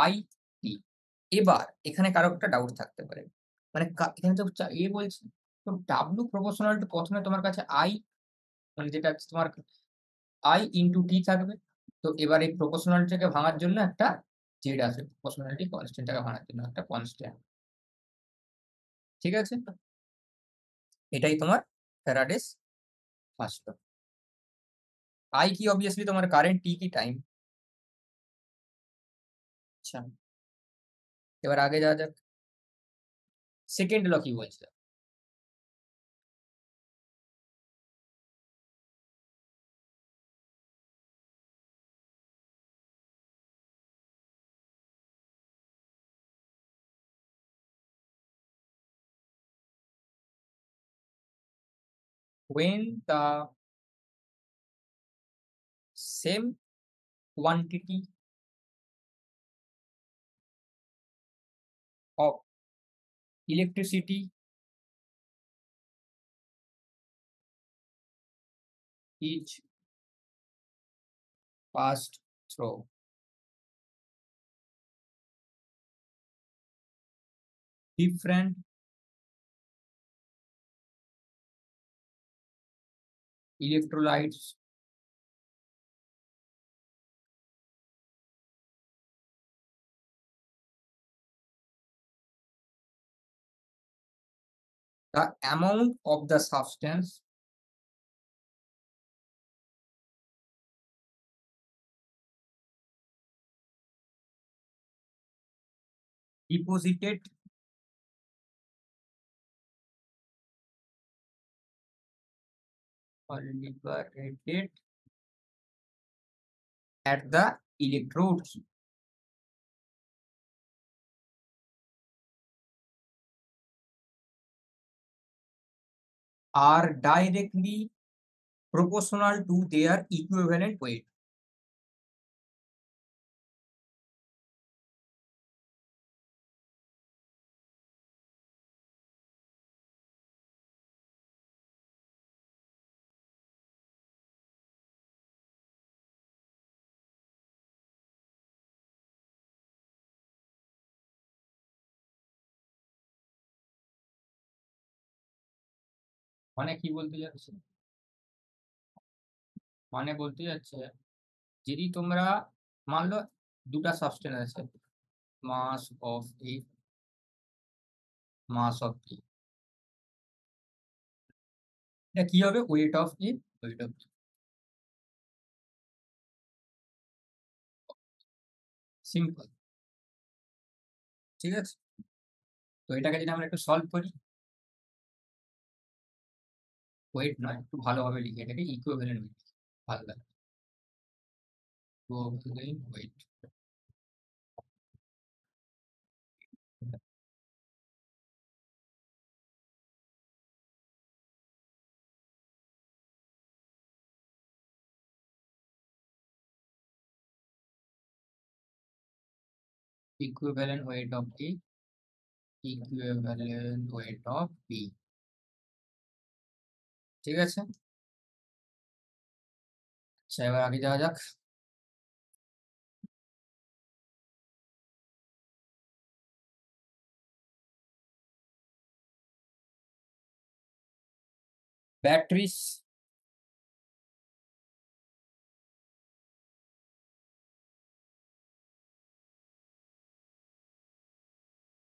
আই টি। এবার এখানে কারো একটা ডাউট থাকতে পারে, মানে এখানে তো বলছে, তো ডাব্লিউ প্রপোর্শনাল টু প্রথমে তোমার কাছে আই, মানে যেটা হচ্ছে তোমার আই ইন্টু টি থাকবে। তো এবার এই প্রপোর্শনালটাকে ভাঙার জন্য একটা জেড আসবে, প্রপোর্শনালিটি কনস্ট্যান্টটাকে ভাঙার জন্য একটা কনস্ট্যান্ট। ঠিক আছে? এটাই তোমার ফ্যারাডেস ফার্স্ট ল। আই কি অবভিয়াসলি তোমার কারেন্ট, টি কি টাইম। আচ্ছা, এবার আগে যাওয়া যাক। সেকেন্ড ল কি বলছে? when the same quantity of electricity is passed through different electrolytes the amount of the substance deposited or liberated at the electrodes are directly proportional to their equivalent weight. মানে কি বলতে যাচ্ছে? মানে বলতে যাচ্ছে যদি তোমরা মানলো দুটা সাবস্টেন্স আছে, mass of A, mass of B, এটা কি হবে? Weight of A, weight of B. Simple, ঠিক আছে? তো এটাকে যদি আমরা একটু সলভ করি, ওয়েট নয়, একটু ভালোভাবে লিখি এটাকে ইকুইভ্যালেন্ট ওয়েট, ভালো লাগে। Weight, equivalent weight of A, equivalent weight of B, ঠিক আছে? আচ্ছা, এবার আগে যাওয়া যাক। ব্যাটারিস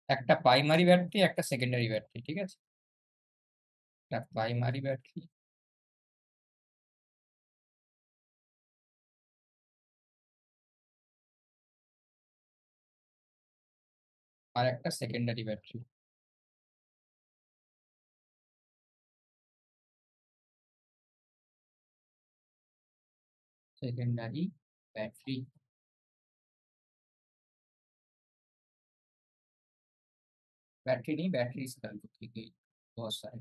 একটা প্রাইমারি ব্যাটারি, একটা সেকেন্ডারি ব্যাটারি, ঠিক আছে? একটা প্রাইমারি ব্যাটারি, আর একটা secondary battery. Secondary battery, battery नहीं, बैटरी से कर दो, ठीक है? बहुत सारे।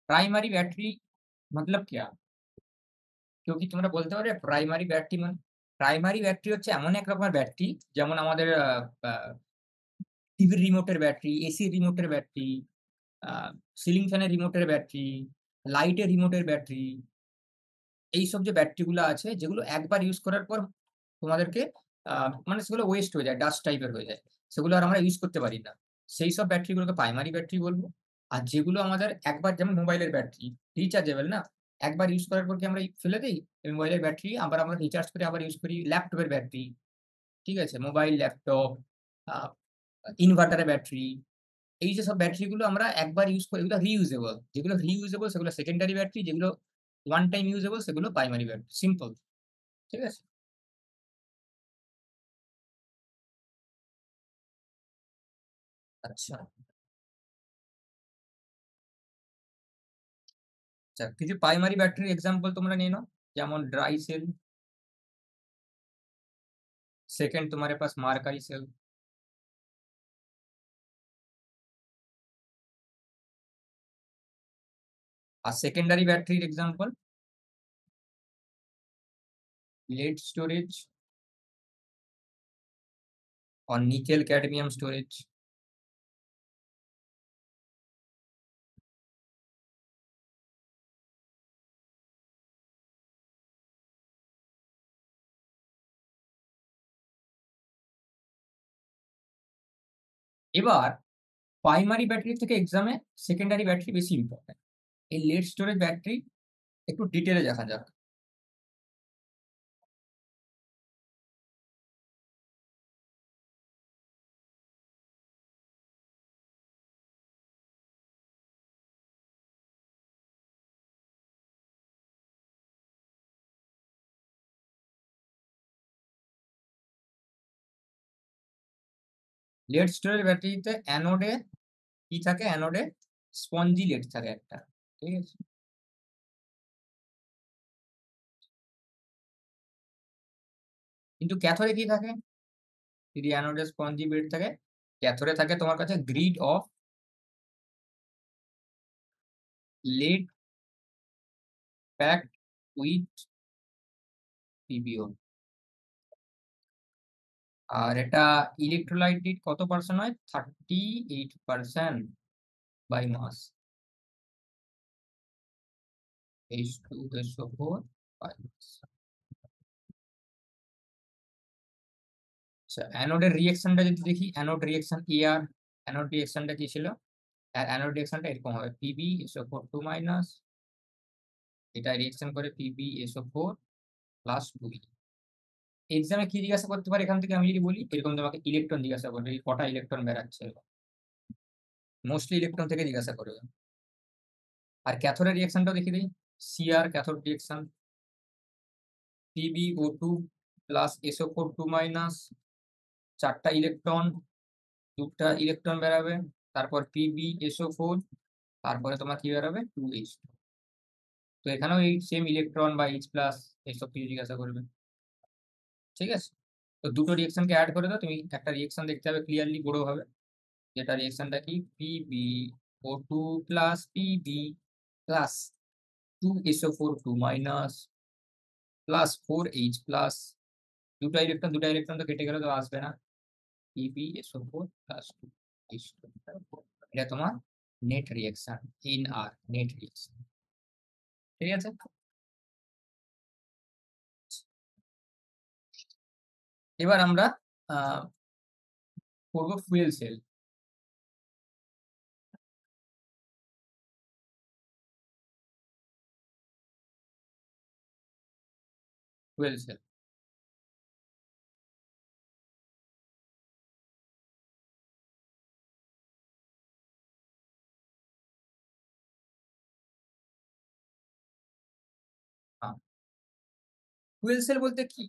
প্রাইমারি ব্যাটারি मतलब क्या? क्योंकि তোমরা বলতে পারবে প্রাইমারি ব্যাটারি মানে? প্রাইমারি ব্যাটারি হচ্ছে এমন এক রকমের ব্যাটারি যেমন আমাদের টিভির রিমোটের ব্যাটারি, এসির রিমোটের ব্যাটারি, আ সিলিং ফ্যানের রিমোটের ব্যাটারি, লাইটের রিমোটের ব্যাটারি। এইসব যে ব্যাটারিগুলো আছে যেগুলো একবার ইউজ করার পর তোমাদেরকে আ মানে সেগুলো ওয়েস্ট হয়ে যায়, ডাস্ট টাইপের হয়ে যায়। সেগুলো আর আমরা ইউজ করতে পারি না। সেইসব ব্যাটারিগুলোকে প্রাইমারি ব্যাটারি বলব। আর যেগুলো আমাদের একবার, যেমন মোবাইলের ব্যাটারি, রিচার্জেবল না? একবার ইউজ করার পর কি আমরা ফেলে দেই? এই মোবাইলের ব্যাটারি আবার আমরা রিচার্জ করে আবার ইউজ করি। ল্যাপটপের ব্যাটারি, ঠিক আছে? মোবাইল, ল্যাপটপ, আ ইনভার্টারের ব্যাটারি, এই যে সব ব্যাটারিগুলো আমরা একবার ইউজ করি এগুলো রিইউজেবল। যেগুলো রিইউজেবল সেগুলো সেকেন্ডারি ব্যাটারি, যেগুলো ওয়ান টাইম ইউজেবল সেগুলো প্রাইমারি ব্যাটারি। সিম্পল, ঠিক আছে? আচ্ছা, আচ্ছা, কিছু প্রাইমারি ব্যাটারির এক্সাম্পল তোমরা নিয়ে নাও। যেমন ড্রাই সেল, सेकंड तुम्हारे पास मार्करी सेल, और secondary battery example lead storage और निकेल कैडमियम स्टोरेज। এবার প্রাইমারি ব্যাটারি থেকে এক্সামে সেকেন্ডারি ব্যাটারি বেশি ইম্পর্টেন্ট। এই লেড স্টোরেজ ব্যাটারি একটু ডিটেইলে দেখা যাক। লেড স্টোরেজ ব্যাটারিতে অ্যানোডে কি থাকে? অ্যানোডে স্পঞ্জি লেড থাকে একটা। ঠিক আছে? কিন্তু ক্যাথোডে কি থাকে? যদি অ্যানোডে স্পঞ্জি বেড থাকে, ক্যাথোডে থাকে তোমার কাছে grid of lead packed with PbO। আর এটা ইলেক্ট্রোলাইট কত পার্সেন্ট হয়? 38% বাই মাস। H2SO4 বাই মাস। আচ্ছা, অ্যানোডের রিঅ্যাকশনটা যদি দেখি, অ্যানোড রিঅ্যাকশন আর অ্যানোড রিঅ্যাকশনটা কি ছিল? অ্যানোড রিঅ্যাকশনটা এরকম হবে, PbSO4 2-, এটা রিঅ্যাকশন করে PbSO4+2। এক্সামে কি জিজ্ঞাসা করতে পারে এখান থেকে আমি যদি বলি, এরকম তোমাকে ইলেকট্রন জিজ্ঞাসা করবে, এই কটা ইলেকট্রন বেরাচ্ছে, মোস্টলি ইলেকট্রন থেকে জিজ্ঞাসা করবে। আর ক্যাথোডের রিঅ্যাকশনটাও দেখিয়ে দিই। সিআর ক্যাথোড রিঅ্যাকশন, PbO2+SO4 2-, 4টা ইলেকট্রন, 2টা ইলেকট্রন বেরাবে। তারপর PbSO4, তারপরে তোমার কি বেরাবে? 2H। তো এখানেও এই সেম ইলেকট্রন বা H প্লাস এইসব কিছু জিজ্ঞাসা করবে। ঠিক আছে? তো দুটো রিঅ্যাকশনকে অ্যাড করে দাও, তুমি একটা রিঅ্যাকশন দেখতে হবে ক্লিয়ারলি বড় হবে, যেটা রিঅ্যাকশনটা কি? PbO2+PB+2SO4 2- +4H+, দুটা ইলেকট্রন তো কেটে গেলে তো আসবে না। PbSO4+2H2, এটা তোমার net reaction, NR, net reaction. ঠিক আছে? এবার আমরা করবো fuel cell. Fuel cell fuel cell বলতে কি?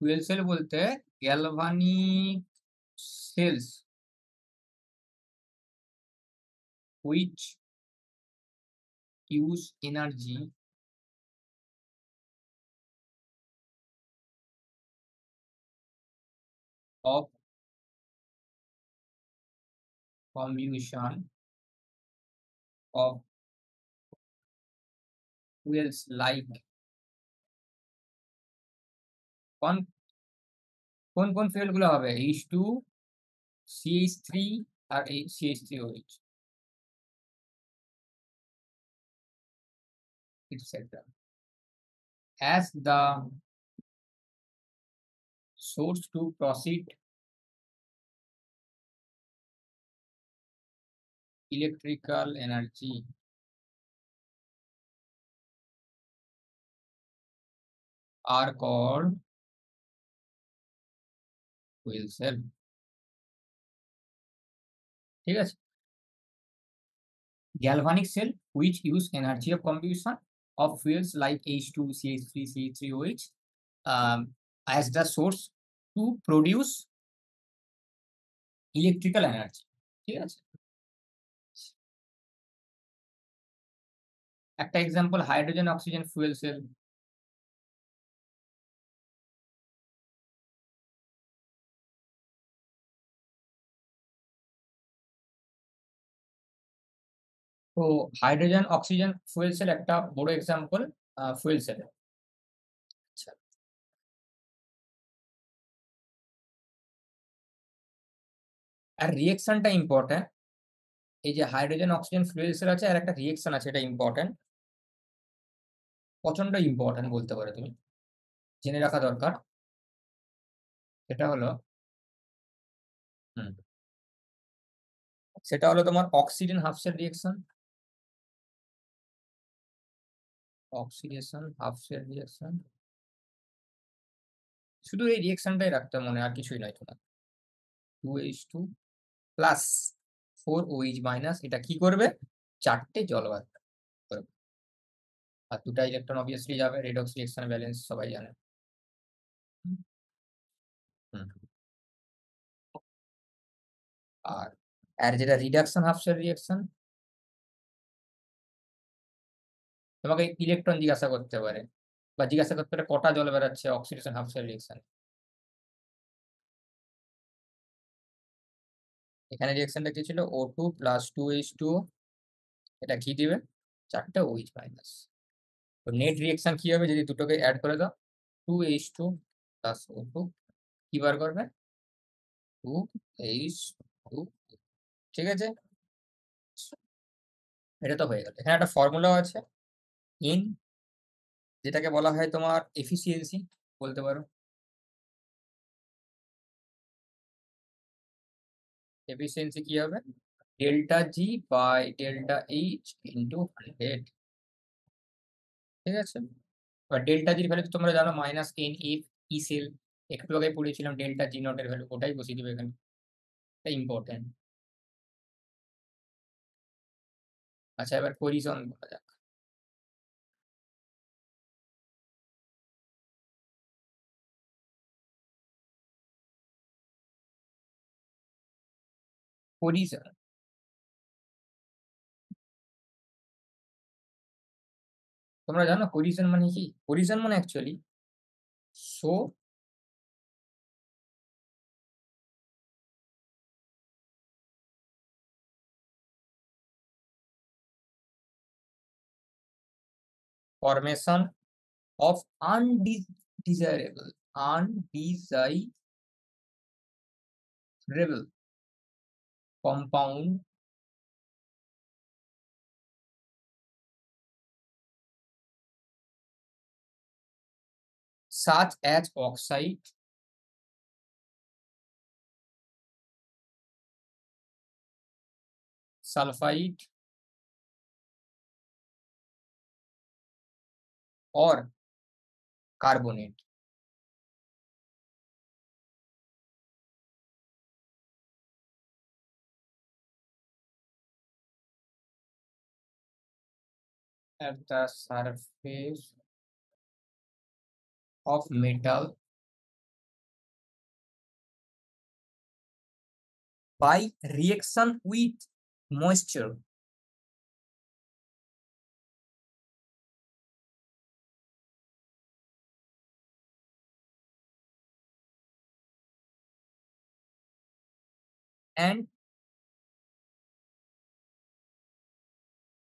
ফুয়েল সেল বলতে galvanic cells which use energy of combustion of fuels like কোন কোন কোন ফুয়েল গুলো হবে? H2, CH3 আর এই CH3OH, etc. As the source to proceed electrical energy are called fuel cell। ঠিক আছে? Galvanic cell which use energy of combustion of fuels like H2, CH3, CH3OH as the source to produce electrical energy। ঠিক আছে? একটা example, hydrogen oxygen fuel cell. তো hydrogen oxygen fuel cell একটা বড় example fuel cell. আচ্ছা, আর রিঅ্যাকশনটা important. এই যে hydrogen oxygen fuel cell আছে, আর একটা রিঅ্যাকশন আছে, এটা ইম্পর্টেন্ট, প্রচন্ড ইম্পর্টেন্ট বলতে পারো তুমি, জেনে রাখা দরকার। এটা হলো হুম সেটা হলো তোমার oxygen half cell reaction. Oxidation half cell reaction. শুধু এই রিঅ্যাকশনটাই রাখতে হবে মনে, আর কিছুই নয় তোমার। 2H2 প্লাস 4OH মাইনাস, এটা কি করবে? 4টে জল বার করবে। আর 2টা ইলেকট্রন অবভিয়াসলি যাবে, রেডক্স রিঅ্যাকশনের ব্যালেন্স সবাই জানে। হুম। আর আর যেটা রিডাকশন হাফ শেল রিঅ্যাকশন, তোমাকে ইলেকট্রন জিজ্ঞাসা করতে পারে, বা জিজ্ঞাসা করতে পারে কটা জল বেরাচ্ছে অক্সিডেশন হাফ শেল রিঅ্যাকশন। এখানে রিঅ্যাকশনটা কি ছিল? O2 প্লাস 2H2, এটা কি দিবে? 4টে OH মাইনাস। তো নেট রিঅ্যাকশন কি হবে যদি দুটোকে অ্যাড করে দাও? 2H2 প্লাস O2 কি বার করবে? 2H2। ঠিক আছে, এটা তো হয়ে গেল। এখানে একটা ফর্মুলাও আছে, ইন, যেটাকে বলা হয় তোমার এফিসিয়েন্সি বলতে পারো। এফিসিয়েন্সি কি হবে? Delta G by delta H into 100। ঠিক আছে, এবার ডেল্টা জির ভ্যালু তোমরা জানো -n এফ ই সেল। একটু আগে পড়েছিলাম ডেল্টা জি নট এর ভ্যালু, ওটাই বসিয়ে দিবে এখানে। এটা ইম্পর্টেন্ট। আচ্ছা, এবার পজিশন বলা যাক। পজিশন, তোমরা জানো পজিশন মানে কি? পজিশন মানে actually show formation of undesirable compound such as oxide, sulfide or carbonate. At the surface of metal by reaction with moisture and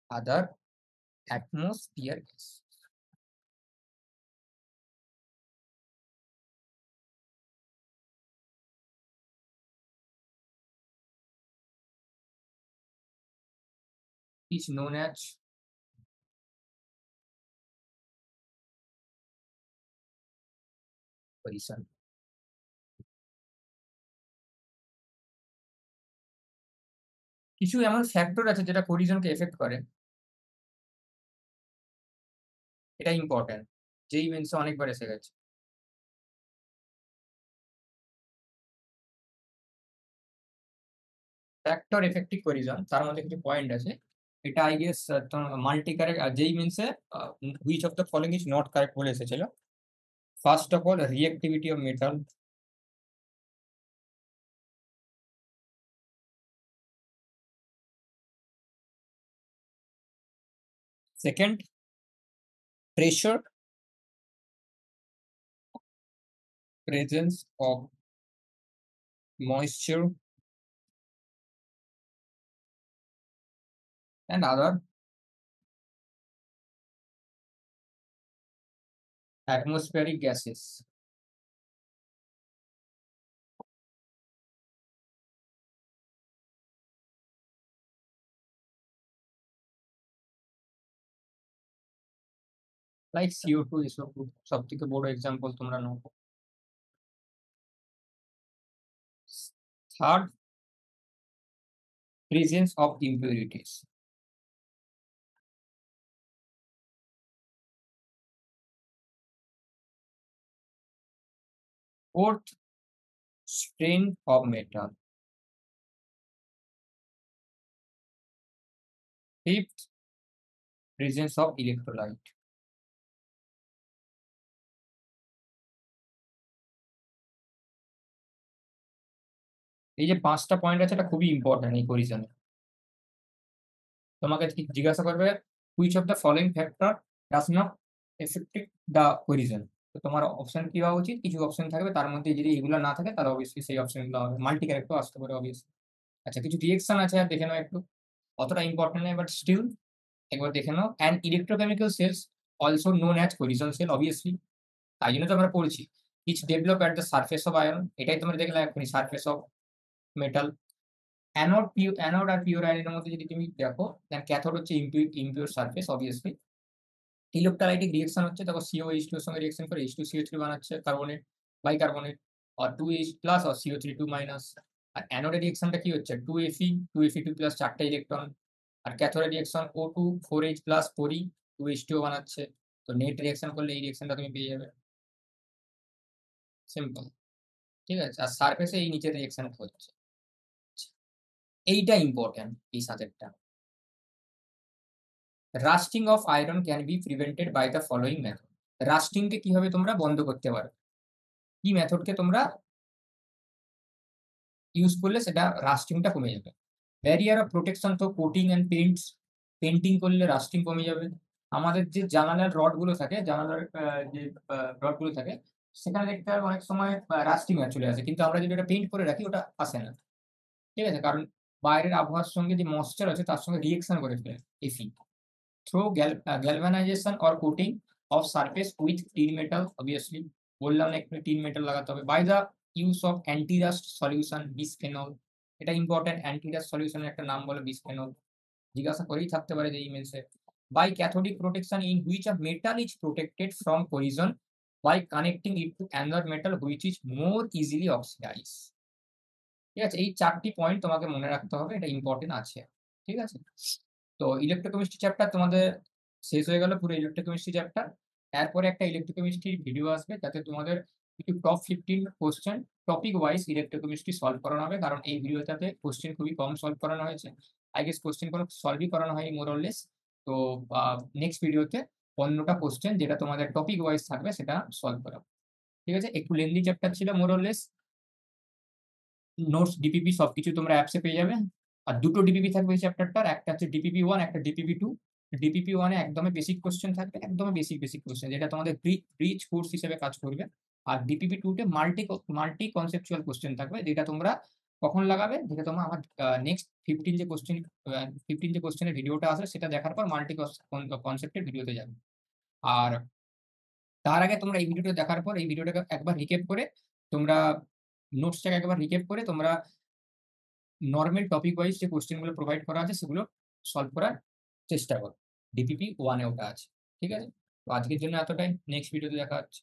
other atmosphere gas. Is known as position. কিছু এমন factor আছে যেটা কোলিশনকে effect করে, এটা important, যেই মেন্সে অনেকবার এসে গেছে। ফ্যাক্টর এফেক্টিভ কোলিশন, তার মধ্যে কিছু পয়েন্ট আছে। এটা আই গেস মাল্টি কারেক্ট, যেই মেন্সে which of the following is not correct বলে এসেছিল। First of all, reactivity of metal. Second, pressure, presence of moisture and other atmospheric gases. Like CO2, SO2 সব থেকে বড় এক্সাম্পল তোমরা নাও। Third, presence of impurities. Fourth, strength of metal. Fifth, presence of electrolyte. এই যে ৫ টা point আছে এটা খুবই ইম্পোর্টেন্ট এই কোরিজনে। তোমাকে জিজ্ঞাসা করবে which of the following factor does not affect the cohesion? তো তোমার অপশন কি হওয়া উচিত? কিছু অপশন থাকবে তার মধ্যে যদি এগুলো না থাকে তাহলে অবভিয়াসলি সেই অপশনগুলো হবে। মাল্টি ক্যারেক্টরও আসতে পারে অবভিয়াসলি। আচ্ছা কিছু রিঅ্যাকশন আছে আর দেখে নাও একটু। অতটা ইম্পোর্টেন্ট নয় বাট স্টিল একবার দেখে নাও। And electrochemical cells also known as corrosion cell obviously. তাই জন্য তো আমরা পড়ছি। which develop at the surface of iron এটাই তোমরা দেখলে এক্ষুনি সারফেস অফ মেটাল। অ্যানোড আর পিওর আয়নের মধ্যে যদি তুমি দেখো দেন ক্যাথোড হচ্ছে impure surface obviously. Electrolytic reaction হচ্ছে দেখো COH2 এর সঙ্গে রিঅ্যাকশন করে H2CO3 বানাচ্ছে কার্বনেট, বাইকার্বনেট আর 2H প্লাস আর CO3 2 মাইনাস। আর অ্যানোডের রিঅ্যাকশনটা কি হচ্ছে 2Fe 2Fe2 প্লাস 4 টা ইলেকট্রন। আর ক্যাথোডের রিঅ্যাকশন O2 4H প্লাস 4E 2H2O বানাচ্ছে। তো নেট রিঅ্যাকশন করলে এই রিঅ্যাকশনটা তুমি পেয়ে যাবে। সিম্পল। ঠিক আছে? আর সারফেসে এই নিচের রিঅ্যাকশনটা হচ্ছে। এইটা ইম্পোর্টেন্ট এই সাবজেক্টটা। Rusting of iron can be prevented by the following method. Rusting কে কিভাবে তোমরা বন্ধ করতে পারো? কি মেথডকে তোমরা ইউজ করলে সেটা রাস্টিংটা কমে যাবে? ব্যারিয়ার অফ প্রোটেকশন তো কোটিং অ্যান্ড পেইন্টস। পেইন্টিং করলে রাস্টিং কমে যাবে। আমাদের যে জানালার রডগুলো থাকে, জানালার যে রডগুলো থাকে সেখানে দেখতে হবে অনেক সময় রাস্টিং চলে আসে। কিন্তু আমরা যদি ওটা পেইন্ট করে রাখি ওটা আসে না। ঠিক আছে? কারণ বাইরের আবহাওয়ার সঙ্গে যে ময়েশ্চার আছে তার সঙ্গে রিঅ্যাকশন করে ফেলে Fe। through galvanization or coating of surface with tin metal obviously বললাম না একটু tin metal লাগাতে হবে by the use of anti rust solution bisphenol। এটা ইম্পর্টেন্ট anti rust সলিউশনের একটা নাম বলো bisphenol। জিজ্ঞাসা করেই থাকতে পারে যে ইমেলসে। by cathodic protection in which a metal is protected from corrosion by connecting it to another metal which is more easily oxidized। ঠিক আছে? এই ৪ টি পয়েন্ট তোমাকে মনে রাখতে হবে। এটা ইম্পোর্টেন্ট আছে। ঠিক আছে? তো ইলেক্ট্রোকেমিস্ট্রি চ্যাপ্টার তোমাদের শেষ হয়ে গেল পুরো ইলেক্ট্রোকেমিস্ট্রি চ্যাপ্টার। এরপরে একটা ইলেক্ট্রোকেমিস্ট্রির ভিডিও আসবে যাতে তোমাদের কিছু top 15 question topic wise electrochemistry solve করানো হবে। কারণ এই ভিডিওটাতে কোয়েশ্চেন খুবই কম সলভ করানো হয়েছে। আই গেস কোয়েশ্চেন কোনো সলভই করানো হয়নি মোর অর লেস। তো নেক্সট ভিডিওতে ১৫ টা কোয়েশ্চেন যেটা তোমাদের টপিক ওয়াইজ থাকবে সেটা সলভ করাবো। ঠিক আছে? একটু লেন্থি চ্যাপ্টার ছিল more or less. Notes, DPP সবকিছু তোমরা অ্যাপসে পেয়ে যাবে। আর ২ টো ডিপিপি থাকবে এই চ্যাপ্টারটার। একটা হচ্ছে ডিপিপি 1 একটা ডিপিপি 2। ডিপিপি 1 এ একদমই বেসিক কোয়েশ্চেন থাকবে। একদমই বেসিক কোয়েশ্চেন যেটা তোমাদের ব্রিজ কোর্স হিসেবে কাজ করবে। আর ডিপিপি 2 তে মাল্টি কনসেপচুয়াল কোয়েশ্চেন থাকবে যেটা তোমরা কখন লাগাবে? যেটা তোমরা আমার নেক্সট 15 যে কোয়েশ্চেন 15 যে কোয়েশ্চেনের ভিডিওটা আসবে সেটা দেখার পর মাল্টি কনসেপ্টের ভিডিওতে যাবে। আর তার আগে তোমরা এই ভিডিওটা দেখার পর এই ভিডিওটাকে একবার রিক্যাপ করে তোমরা নোটসটাকে একবার রিক্যাপ করে তোমরা নরমাল টপিক ওয়াইজ যে কোয়েশ্চেন গুলো প্রোভাইড করা আছে সেগুলো সলভ করার চেষ্টা করো। ডিপিপি 1 এ ওটা আছে। ঠিক আছে? তো আজকের জন্য এতটাই। নেক্সট ভিডিওতে দেখা হচ্ছে।